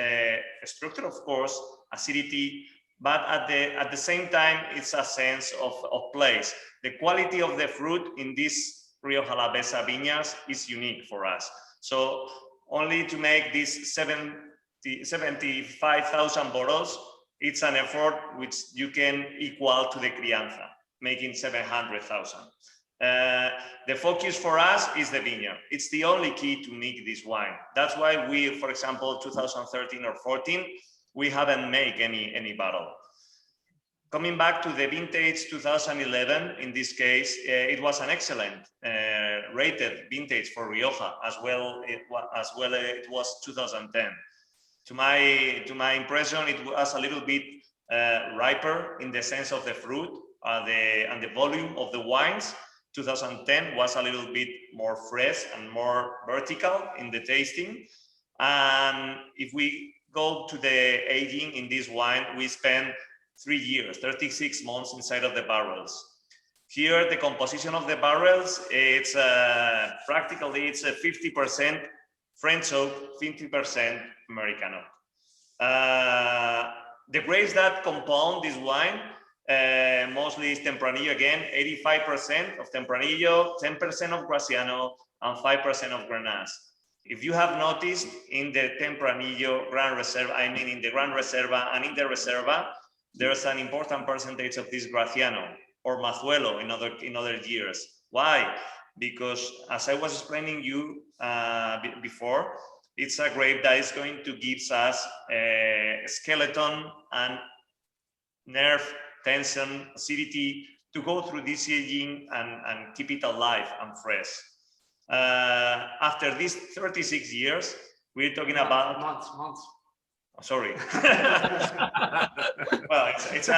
structure, of course, acidity, but at the same time, it's a sense of place. The quality of the fruit in this Rioja Alavesa vineyards is unique for us. So only to make this 75,000 bottles, it's an effort which you can equal to the crianza, making 700,000. The focus for us is the vineyard. It's the only key to make this wine. That's why we, for example, 2013 or 14, we haven't made any bottle. Coming back to the vintage 2011, in this case, it was an excellent rated vintage for Rioja, as well it was 2010. To my impression, it was a little bit riper in the sense of the fruit and the volume of the wines. 2010 was a little bit more fresh and more vertical in the tasting. And if we go to the aging in this wine, we spent 3 years, 36 months inside of the barrels. Here, the composition of the barrels, it's practically, it's a 50% French oak, 50% Americano. The grapes that compound this wine, mostly is Tempranillo again, 85% of Tempranillo, 10% of Graciano, and 5% of Grenache. If you have noticed in the Tempranillo Gran Reserva, I mean in the Gran Reserva and in the Reserva, there's an important percentage of this Graciano or Mazuelo in other years. Why? Because as I was explaining you before, it's a grape that is going to give us a skeleton and nerve tension, acidity to go through this aging and keep it alive and fresh. After these 36 years, we're talking about months. Oh, sorry. Well, it's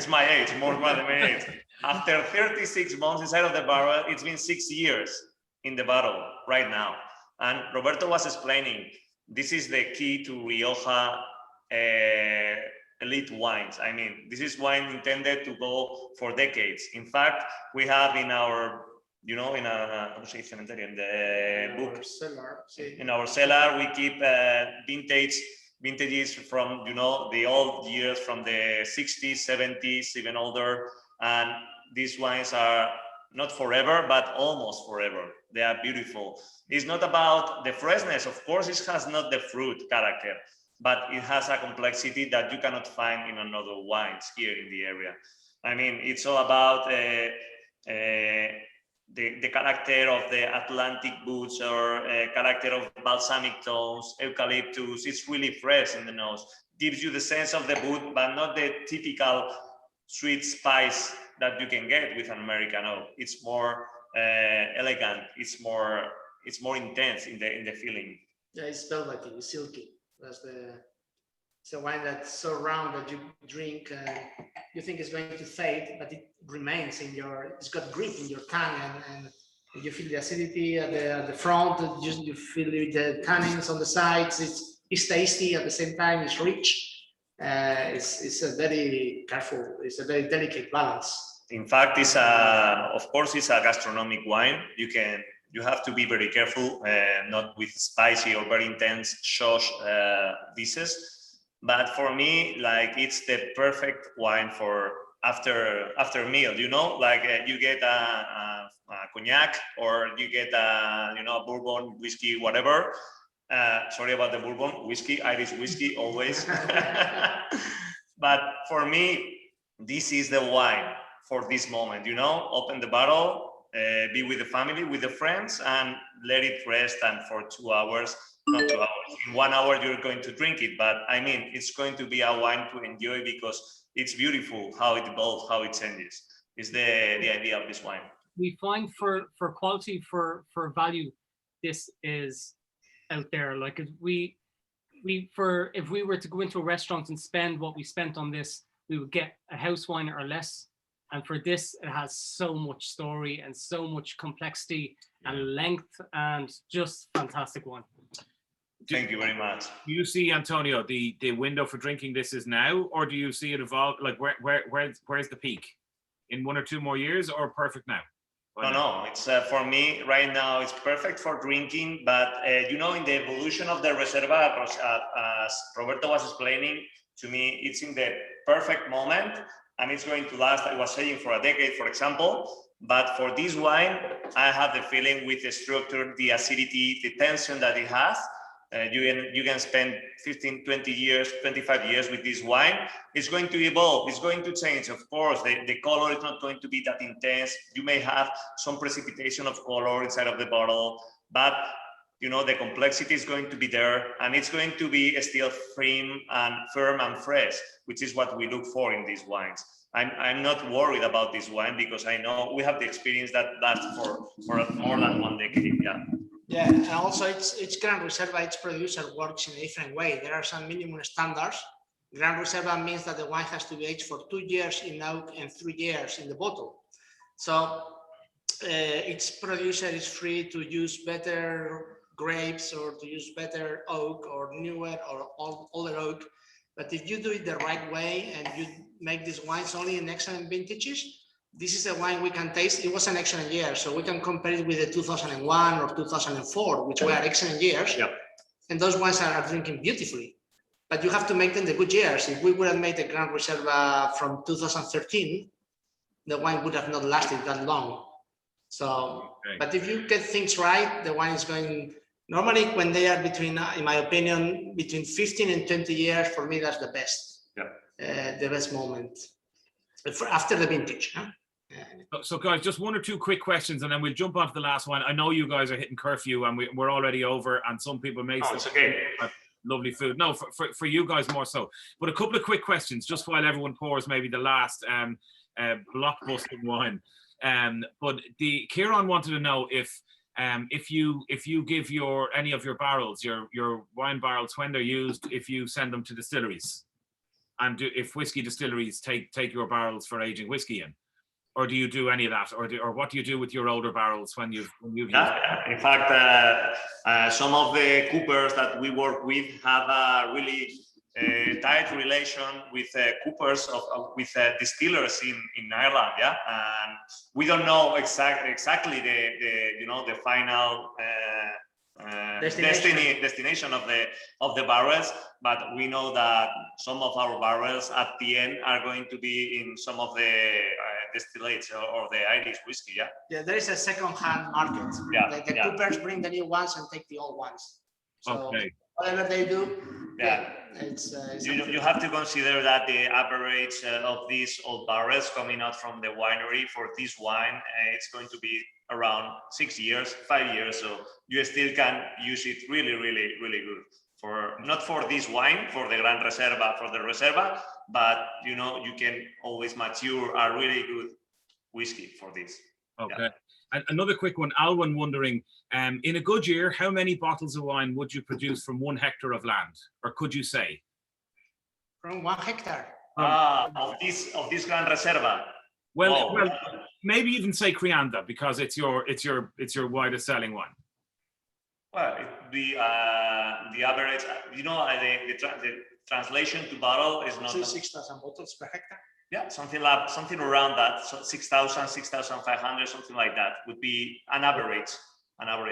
my age, more than my age. After 36 months inside of the barrel, it's been 6 years in the bottle right now. And Roberto was explaining, this is the key to Rioja elite wines. I mean, this is wine intended to go for decades. In fact, we have in our, in the book, in our cellar, we keep vintages from, the old years, from the 60s, 70s, even older. And these wines are not forever, but almost forever. They are beautiful. It's not about the freshness. Of course, it has not the fruit character, but it has a complexity that you cannot find in another wines here in the area. I mean, it's all about the character of the Atlantic woods or character of balsamic tones, eucalyptus. It's really fresh in the nose. Gives you the sense of the wood, but not the typical sweet spice that you can get with an American oak. It's more elegant. It's more intense in the feeling. Yeah, it's velvety, it's silky. It's a wine that's so round that you drink and you think it's going to fade, but it remains it's got grip in your tongue, and you feel the acidity at the front, you feel the tannins on the sides. It's tasty at the same time, it's rich. It's a very careful, it's a very delicate balance. In fact, of course, it's a gastronomic wine. You have to be very careful, not with spicy or very intense sauce dishes. But for me, like, it's the perfect wine for after meal. You know, like you get a cognac, or you get a bourbon, whiskey, whatever. Sorry about the bourbon, whiskey, Irish whiskey, always. But for me, this is the wine for this moment. Open the bottle, be with the family, with the friends, and let it rest. And for 2 hours. Not 2 hours. In 1 hour, you're going to drink it. But I mean, it's going to be a wine to enjoy because it's beautiful how it evolves, how it changes. Is the idea of this wine. We find for quality, for value, this is out there. Like if we were to go into a restaurant and spend what we spent on this, we would get a house wine or less. And for this, it has so much story and so much complexity and length, and just fantastic wine. Thank you very much. Do you see, Antonio, the window for drinking this is now, or do you see it evolve? Like where's the peak? In 1 or 2 more years, or perfect now? No. It's for me right now. It's perfect for drinking, but in the evolution of the Reserva, as Roberto was explaining to me, it's in the perfect moment, and it's going to last. I was saying for a decade, for example. But for this wine, I have the feeling with the structure, the acidity, the tension that it has. You can spend 15, 20 years, 25 years with this wine. It's going to evolve. It's going to change. Of course, the color is not going to be that intense. You may have some precipitation of color inside of the bottle, but the complexity is going to be there, and it's going to be still firm and fresh, which is what we look for in these wines. I'm not worried about this wine because I know we have the experience that lasts for more than 1 decade. Yeah, and also each Gran Reserva, each producer works in a different way. There are some minimum standards. Gran Reserva means that the wine has to be aged for 2 years in oak and 3 years in the bottle. So each producer is free to use better grapes or to use better oak or newer or older oak. But if you do it the right way and you make these wines only in excellent vintages, this is a wine we can taste. It was an excellent year, so we can compare it with the 2001 or 2004, which were excellent years. Yep. And those wines are drinking beautifully. But you have to make them the good years. If we would have made the Gran Reserva from 2013, the wine would have not lasted that long. So, but if you get things right, the wine is going. Normally, when they are between, in my opinion, between 15 and 20 years, for me, that's the best. Yeah. The best moment after the vintage. Huh? So guys, just 1 or 2 quick questions, and then we'll jump on to the last one. I know you guys are hitting curfew, and we're already over, and some people may say it's okay. Lovely food. No, for you guys more so. But a couple of quick questions, just while everyone pours maybe the last blockbuster wine. But Kieran wanted to know if you give any of your barrels, your wine barrels, when they're used, if you send them to distilleries, and if whiskey distilleries take your barrels for aging whiskey in, or do you do any of that, or what do you do with your older barrels when you've used them? In fact, some of the coopers that we work with have a really tight relation with coopers with distillers in Ireland, and we don't know exactly the final destination of the barrels, but we know that some of our barrels at the end are going to be in some of the distillates or the Irish whiskey. Yeah. Yeah, there is a second-hand market. Yeah, Like the yeah. coopers bring the new ones and take the old ones. So Okay. whatever they do, Yeah. it's You have to consider that the average of these old barrels coming out from the winery for this wine, it's going to be around 6 years, 5 years. So you still can use it really, really, really good. Not for this wine, for the Gran Reserva, for the Reserva, but you can always mature a really good whiskey for this. Okay. Yeah. And another quick one, Alwyn wondering, in a good year, how many bottles of wine would you produce from 1 hectare of land? Or could you say? From 1 hectare. Of this Gran Reserva. Well, maybe even say Crianda, because it's your widest selling one. Well, the average, the translation to bottle is not 6,000 bottles per hectare. Yeah, something around that. So 6,000, 6,500, something like that would be an average,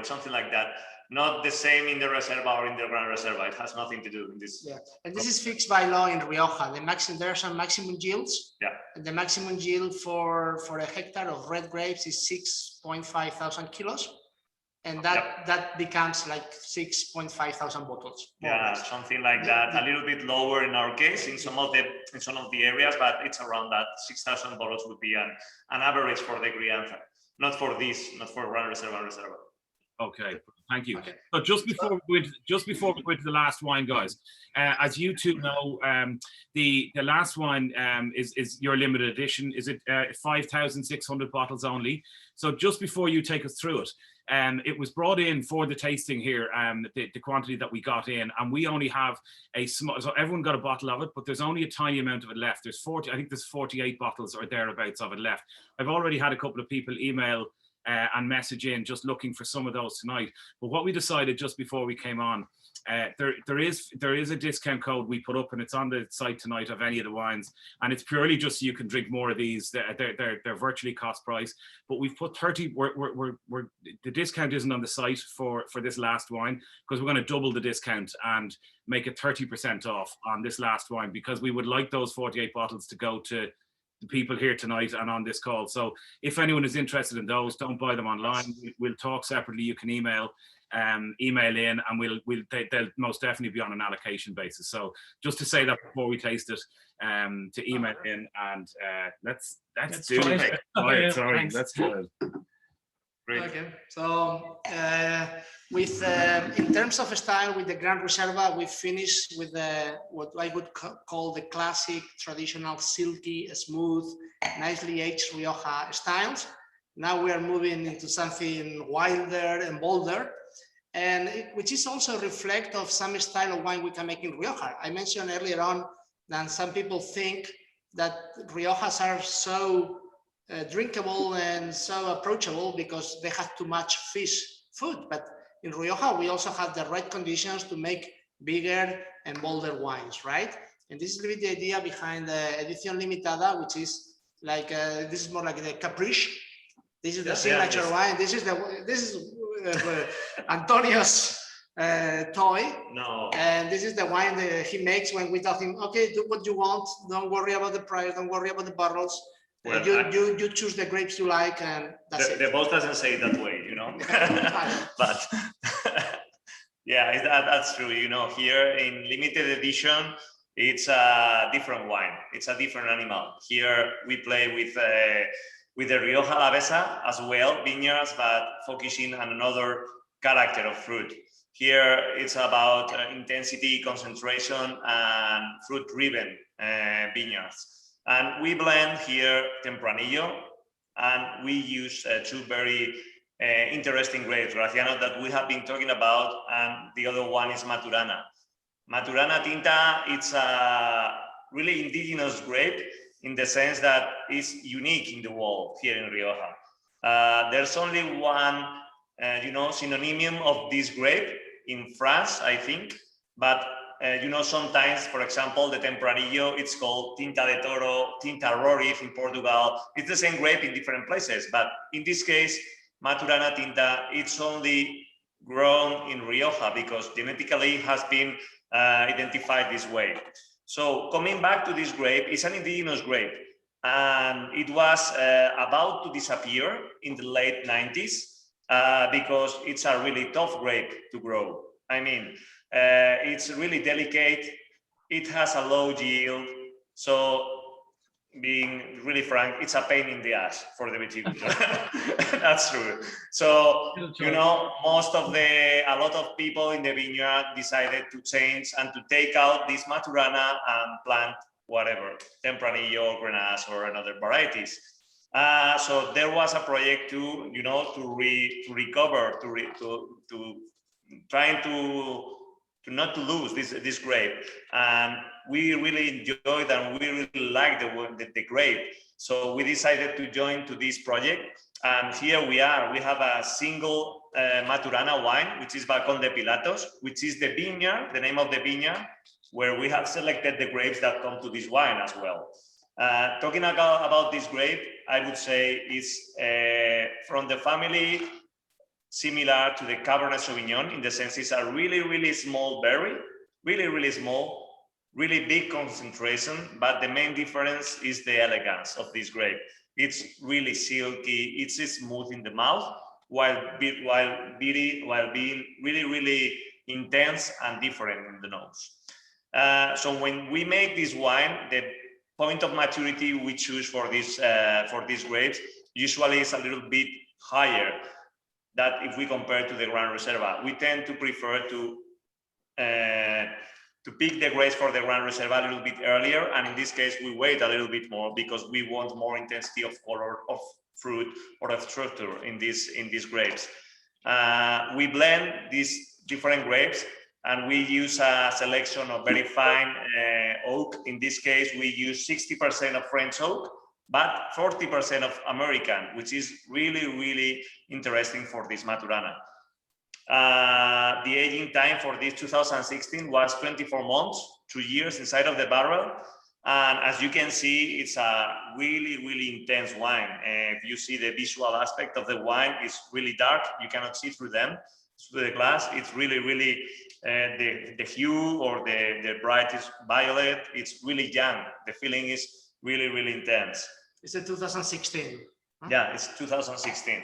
something like that. Not the same in the Reserva or in the Gran Reserva. It has nothing to do with this. Yeah, and this is fixed by law in Rioja. There are some maximum yields. Yeah. And the maximum yield for a hectare of red grapes is 6.5 thousand kilos. And that becomes like 6.5 thousand bottles. Yeah, something like that. A little bit lower in our case in some of the areas, but it's around that. 6,000 bottles would be an average for the Crianza. Not for Gran Reserva. Okay, thank you. Okay. So just before we go into the last wine, guys, as you two know, the last wine is your limited edition. Is it 5,600 bottles only? So just before you take us through it, it was brought in for the tasting here, the quantity that we got in, and we only have a small, so everyone got a bottle of it, but there's only a tiny amount of it left. There's 48 bottles or thereabouts of it left. I've already had a couple of people email and message in just looking for some of those tonight. But what we decided just before we came on, there is a discount code we put up, and it's on the site tonight of any of the wines, and it's purely just so you can drink more of these. They're virtually cost price, but we've put 30. The discount isn't on the site for this last wine, because we're going to double the discount and make it 30% off on this last wine, because we would like those 48 bottles to go to the people here tonight and on this call. So if anyone is interested in those, don't buy them online. We'll talk separately. You can email in, and they'll most definitely be on an allocation basis. So just to say that before we taste it, to email in, and let's do it. Let's do it. Great. Okay, so in terms of style, with the Gran Reserva, we finished with what I would call the classic, traditional, silky, smooth, nicely aged Rioja styles. Now we are moving into something wilder and bolder, and which is also a reflect of some style of wine we can make in Rioja. I mentioned earlier on that some people think that Riojas are so drinkable and so approachable because they have too much fish food, but in Rioja we also have the right conditions to make bigger and bolder wines, right? And this is really the idea behind the Edición Limitada, which is like this is more like the Caprice. This is the signature wine. This is Antonio's toy. No. And this is the wine that he makes when we tell him, okay, do what you want. Don't worry about the price. Don't worry about the bottles. Well, you choose the grapes you like, and that's it. The boss doesn't say it that way, but yeah, that's true. Here in limited edition, it's a different wine. It's a different animal. Here we play with the Rioja Alavesa as well, vineyards, but focusing on another character of fruit. Here it's about intensity, concentration, and fruit-driven vineyards. And we blend here Tempranillo, and we use two very interesting grapes, Graciano, that we have been talking about, and the other one is Maturana. Maturana Tinta, it's a really indigenous grape in the sense that it's unique in the world here in Rioja. There's only one, synonym of this grape in France, I think, but sometimes, for example, the Tempranillo, it's called Tinta de Toro, Tinta Roriz in Portugal. It's the same grape in different places, but in this case, Maturana Tinta, it's only grown in Rioja because genetically has been identified this way. So coming back to this grape, it's an indigenous grape. and it was about to disappear in the late 90s because it's a really tough grape to grow. I mean, it's really delicate. It has a low yield. So being really frank, it's a pain in the ass for the viticulture. That's true. So, you know, a lot of people in the vineyard decided to change and to take out this Maturana and plant whatever, Tempranillo, Grenache, or another varieties. So there was a project to, you know, to recover, to trying to not to lose this grape. And we really enjoyed and we really liked the grape. So we decided to join to this project. And here we are. We have a single Maturana wine, which is Balcón de Pilatos, which is the vineyard, the name of the vineyard, where we have selected the grapes that come to this wine as well. Talking about this grape, I would say it's from the family similar to the Cabernet Sauvignon, in the sense it's a really, really small berry, really, really small, really big concentration, but the main difference is the elegance of this grape. It's really silky, it's smooth in the mouth, while being really, really intense and different in the nose. So when we make this wine, the point of maturity we choose for these grapes usually is a little bit higher that if we compare to the Gran Reserva. We tend to prefer to pick the grapes for the Gran Reserva a little bit earlier, and in this case we wait a little bit more because we want more intensity of color, of fruit, or of structure in these grapes. We blend these different grapes and we use a selection of very fine oak. In this case, we use 60% of French oak, but 40% of American, which is really, really interesting for this Maturana. The aging time for this 2016 was 24 months, 2 years inside of the barrel. And as you can see, it's a really, really intense wine. If you see the visual aspect of the wine, it's really dark. You cannot see through the glass. It's really, really, the hue or the brightest violet, it's really young. The feeling is really, really intense. It's a 2016. Huh? Yeah, it's 2016.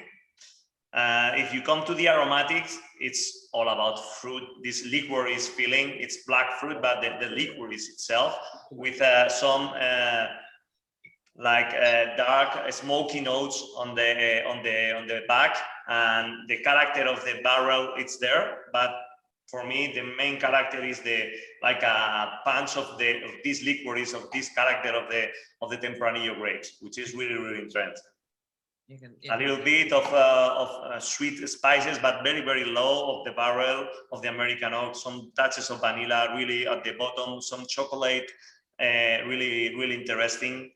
If you come to the aromatics, it's all about fruit. This liquor is filling. It's black fruit, but the liquor is itself with some dark smoky notes on the back, and the character of the barrel it's there. But for me, the main character is like a punch of this liquor is of this character of the Tempranillo grapes, which is really, really interesting. A little bit of sweet spices, but very, very low of the barrel of the American oak. Some touches of vanilla, really at the bottom. Some chocolate, really, really interesting.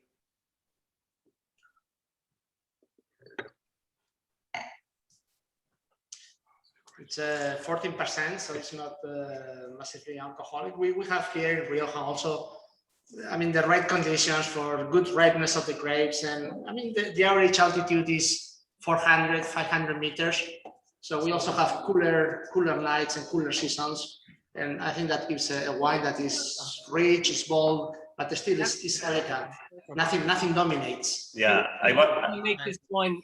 It's 14%, so it's not massively alcoholic. We have here in Rioja also, I mean, the right conditions for good ripeness of the grapes. And I mean, the average altitude is 400, 500 meters. So we also have cooler nights and cooler seasons. And I think that gives a wine that is rich, it's bold, but still is elegant. Nothing dominates. Yeah. You make this wine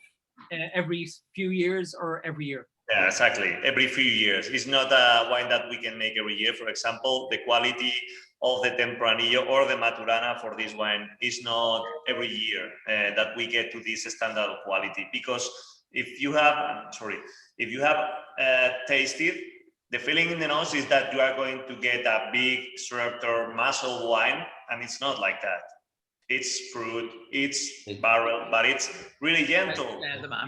every few years or every year? Yeah, exactly. Every few years. It's not a wine that we can make every year. For example, the quality of the Tempranillo or the Maturana for this wine is not every year that we get to this standard of quality. Because if you have tasted, the feeling in the nose is that you are going to get a big structure muscle wine, and it's not like that. It's fruit, it's barrel, but it's really gentle.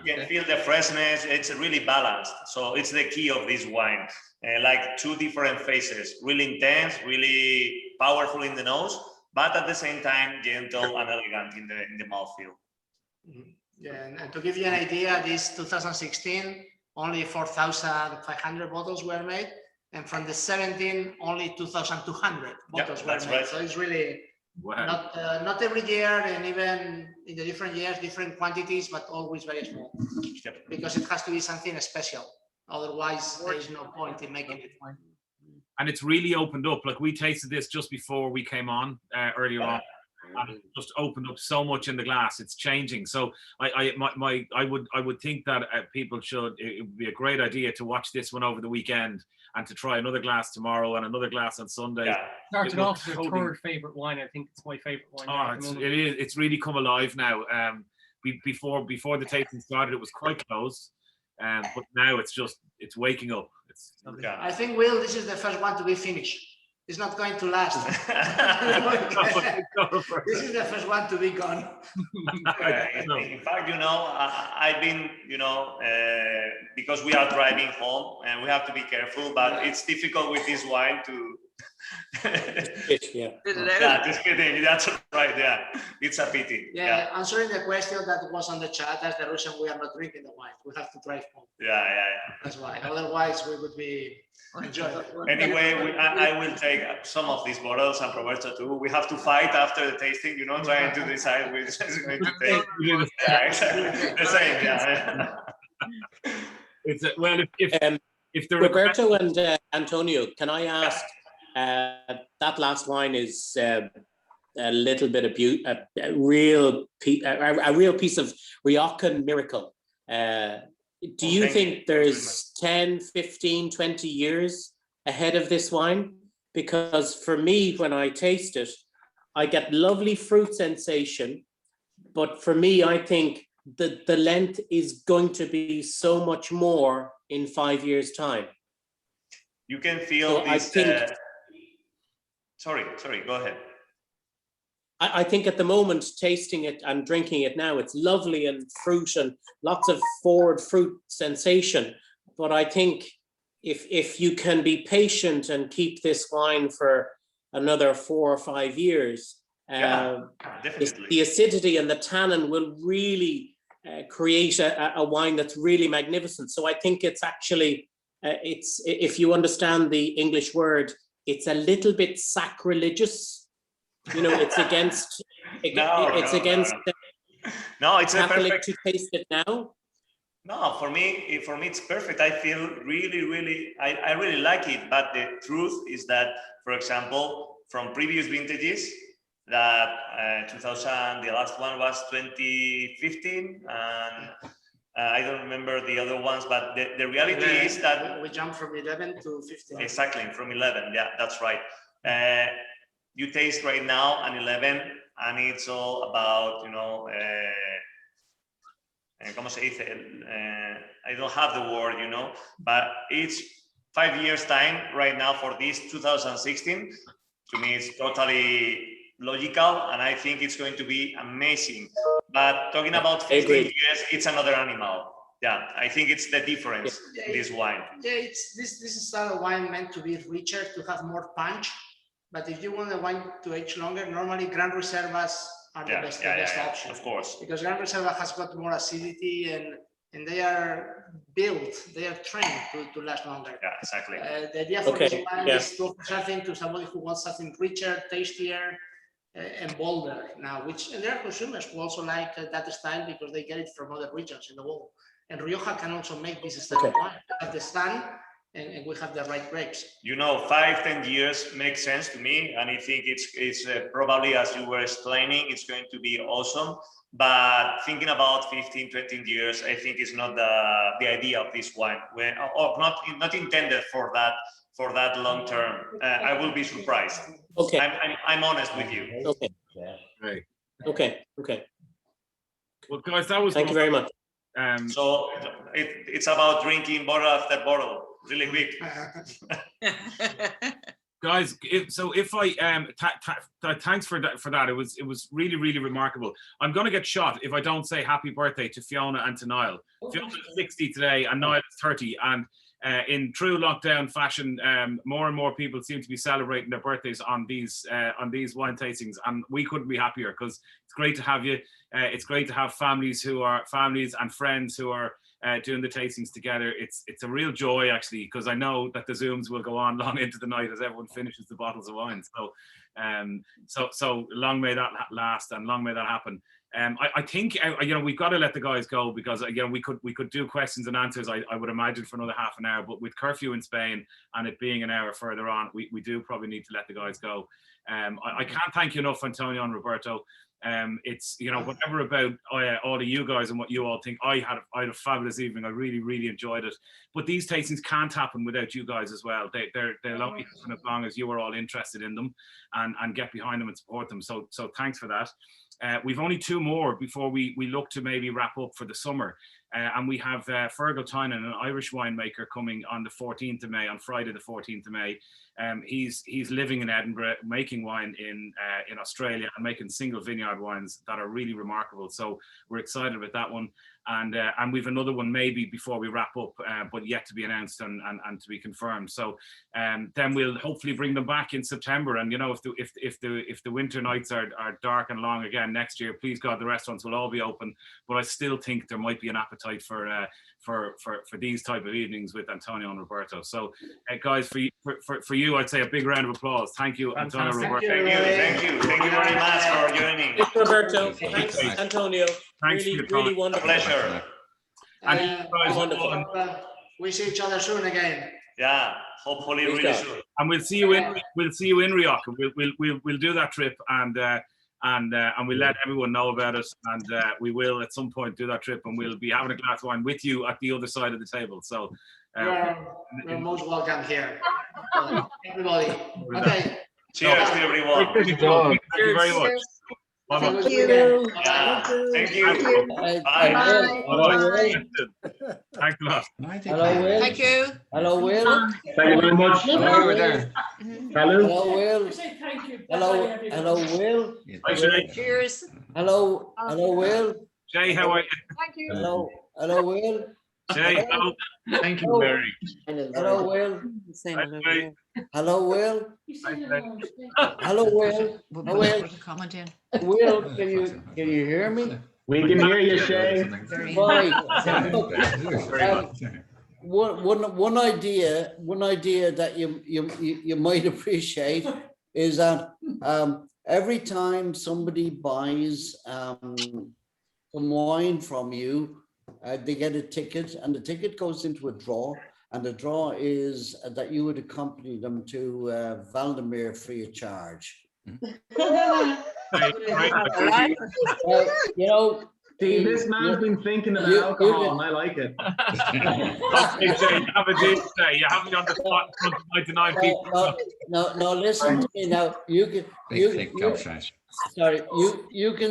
You can feel the freshness. It's really balanced. So it's the key of this wine. Like two different phases, really intense, really powerful in the nose, but at the same time, gentle and elegant in the mouthfeel. Yeah, and to give you an idea, this 2016, only 4,500 bottles were made. And from the 17, only 2,200 bottles were made. Right. So it's really not every year, and even in the different years, different quantities, but always very small. Yep. Because it has to be something special. Otherwise, there is no point in making it. And it's really opened up. Like we tasted this just before we came on earlier on. and just opened up so much in the glass. It's changing. So I would think that people should. It would be a great idea to watch this one over the weekend and to try another glass tomorrow and another glass on Sunday. Yeah. Started off as a third favorite wine. I think it's my favorite wine. Oh, it is. It's really come alive now. Before the tasting started, it was quite close, but now it's waking up. I think, Will, this is the first one to be finished. It's not going to last. This is the first one to be gone. In fact, I've been, because we are driving home and we have to be careful, but it's difficult with this wine to. Just kidding. That's right. Yeah, it's a pity. Yeah, answering the question that was on the chat, that's the reason we are not drinking the wine. We have to drive home. Yeah. That's why. Otherwise, we would be enjoying it. Anyway, I will take some of these bottles and Roberto too. We have to fight after the tasting, trying to decide which is going to take. Yeah, exactly. The same. Yeah. If the Roberto and Antonio, can I ask? That last wine is a little bit of a real piece of Rioja miracle. Do you think there's 10, 15, 20 years ahead of this wine? Because for me, when I taste it, I get lovely fruit sensation. But for me, I think that the length is going to be so much more in 5 years' time. You can feel so this. I think, Sorry, go ahead. I think at the moment, tasting it and drinking it now, it's lovely and fruit and lots of forward fruit sensation. But I think if you can be patient and keep this wine for another 4 or 5 years, the acidity and the tannin will really create a wine that's really magnificent. So I think it's actually, if you understand the English word, it's a little bit sacrilegious. It's against No, it's Catholic perfect to taste it now. No, for me it's perfect. I feel really, I really like it. But the truth is that, for example, from previous vintages, that 2000, the last one was 2015, and I don't remember the other ones, but the reality is that we jumped from 11 to 15. Exactly, from 11. Yeah, that's right. You taste right now an 11, and it's all about, ¿cómo se dice? I don't have the word, but it's 5 years time right now for this 2016. To me, it's totally logical, and I think it's going to be amazing. But talking about 15 years, it's another animal. Yeah, I think it's the difference in this wine. Yeah, this is style of wine meant to be richer, to have more punch. But if you want the wine to age longer, normally Gran Reservas are the best option. Of course. Because Gran Reserva has got more acidity, and they are built, they are trained to last longer. Yeah, exactly. The idea for this wine is to offer something to somebody who wants something richer, tastier, and bolder now, and there are consumers who also like that style because they get it from other regions in the world. And Rioja can also make this style of wine. We have the stand, and we have the right grapes. 5-10 years makes sense to me, and I think it's probably, as you were explaining, it's going to be awesome. But thinking about 15-20 years, I think is not the idea of this wine, or not intended for that long term. I will be surprised. Okay, I'm honest with you. Okay. Right. Okay. Well, guys, that was. Thank you very much. So it's about drinking bottle after bottle, really quick. Guys, if I thanks for that. It was really remarkable. I'm gonna get shot if I don't say happy birthday to Fiona and to Niall. Fiona's 60 today, and Niall is 30, and in true lockdown fashion, more and more people seem to be celebrating their birthdays on these wine tastings, and we couldn't be happier because it's great to have you. It's great to have families and friends who are doing the tastings together. It's a real joy, actually, because I know that the Zooms will go on long into the night as everyone finishes the bottles of wine. So long may that last, and long may that happen. I think we've got to let the guys go, because again we could do questions and answers, I would imagine, for another half an hour, but with curfew in Spain and it being an hour further on, we do probably need to let the guys go. I can't thank you enough, Antonio and Roberto. It's whatever about all of you guys and what you all think. I had a fabulous evening. I really enjoyed it. But these tastings can't happen without you guys as well. They'll only happen as long as you are all interested in them and get behind them and support them. So thanks for that. We've only 2 more before we look to maybe wrap up for the summer. And we have Fergal Tynan, an Irish winemaker, coming on the 14th of May, on Friday the 14th of May. He's living in Edinburgh, making wine in Australia and making single vineyard wines that are really remarkable. So we're excited about that one. And we've another one maybe before we wrap up, but yet to be announced and to be confirmed. So then we'll hopefully bring them back in September. And if the winter nights are dark and long again next year, please God, the restaurants will all be open. But I still think there might be an appetite for these type of evenings with Antonio and Roberto. So guys, for you, I'd say a big round of applause. Thank you, Antonio and Roberto. Thank you very much for joining. Thanks, Roberto. Thanks, Antonio. Thanks really wonderful. Pleasure. And wonderful. We see each other soon again. Yeah, hopefully really soon. And we'll see you in Rioja. We'll do that trip and we'll let everyone know about it. And we will at some point do that trip, and we'll be having a glass of wine with you at the other side of the table. So you're most welcome here, everybody. Okay. Cheers to everyone. Thank you very much. Thank you. Thank you. Hello, Thanks a lot. Will. Thank you. Hello, Will. Thank you very much. Hello, Hello. Will. Hello, Will. Hi, Jay. Cheers. Hello, Will. Jay, how are you? Thank you. Hello, Will. Jay, hello. Thank you, Mary. Hello, Will. Hi, Jay. Hello, Will. Hi, Jay. Hello, Will. Will. Comment in. Will, can you hear me? We can hear you, Shay. Right. One idea that you might appreciate is that every time somebody buys some wine from you, they get a ticket, and the ticket goes into a draw, and the draw is that you would accompany them to Valdemar free of charge. See, this man's been thinking about alcohol, and I like it. Okay, Jay, have a day today. You have me on the spot in front of 99 people. No, listen to me now. You can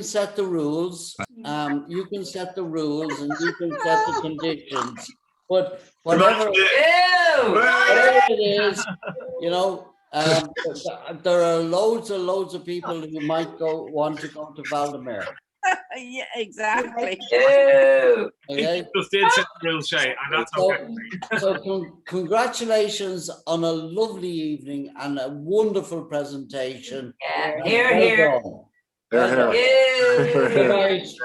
set the rules. You can set the rules, and you can set the conditions. But whatever it is, there are loads of people who might want to go to Valdemar. Yeah, exactly. Okay. Just did set the rules, Shay, and that's okay. So congratulations on a lovely evening and a wonderful presentation. Yeah, here. Cheers.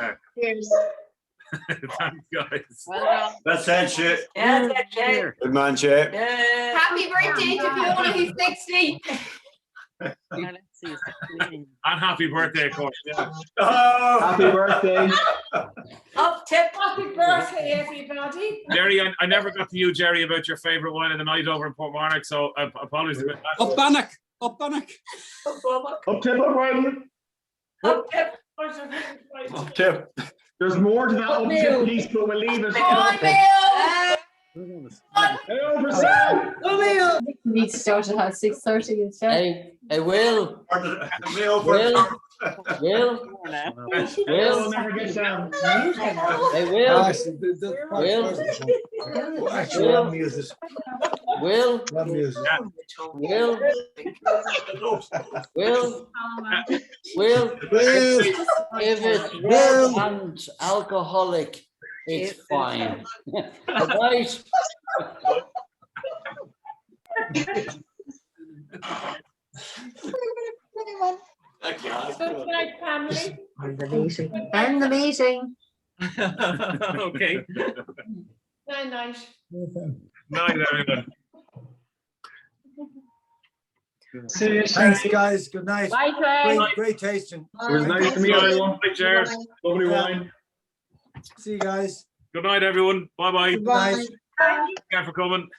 Thanks, guys. Well done. That's it, shit. Yeah, that's it. Good man, Jay. Yeah. Happy birthday to Fiona, who's 60. Let's see. And happy birthday, of course. Yeah. Oh, Happy birthday. Up tip. Happy birthday, everybody. Jerry, I never got to you, Jerry, about your favourite wine of the night over in Portmarnock, so apologies about that. Up Bannock. Up tip, O'Reilly. Up tip. Up tip. There's more to that up tip piece, but we'll leave it. We need to start at 6:30 instead. Hey, Will. Will. Never get down. Hey, Will. If it's red and alcoholic, it's fine. Right? Good night, family. End the meeting. Okay. Night. Night, everyone. See you. Thanks, guys. Good night. Bye, Trey. Great tasting. It was nice to meet everyone. Cheers. Lovely Yeah. wine. See you guys. Good night, everyone. Bye bye. Good night. Thank you for coming.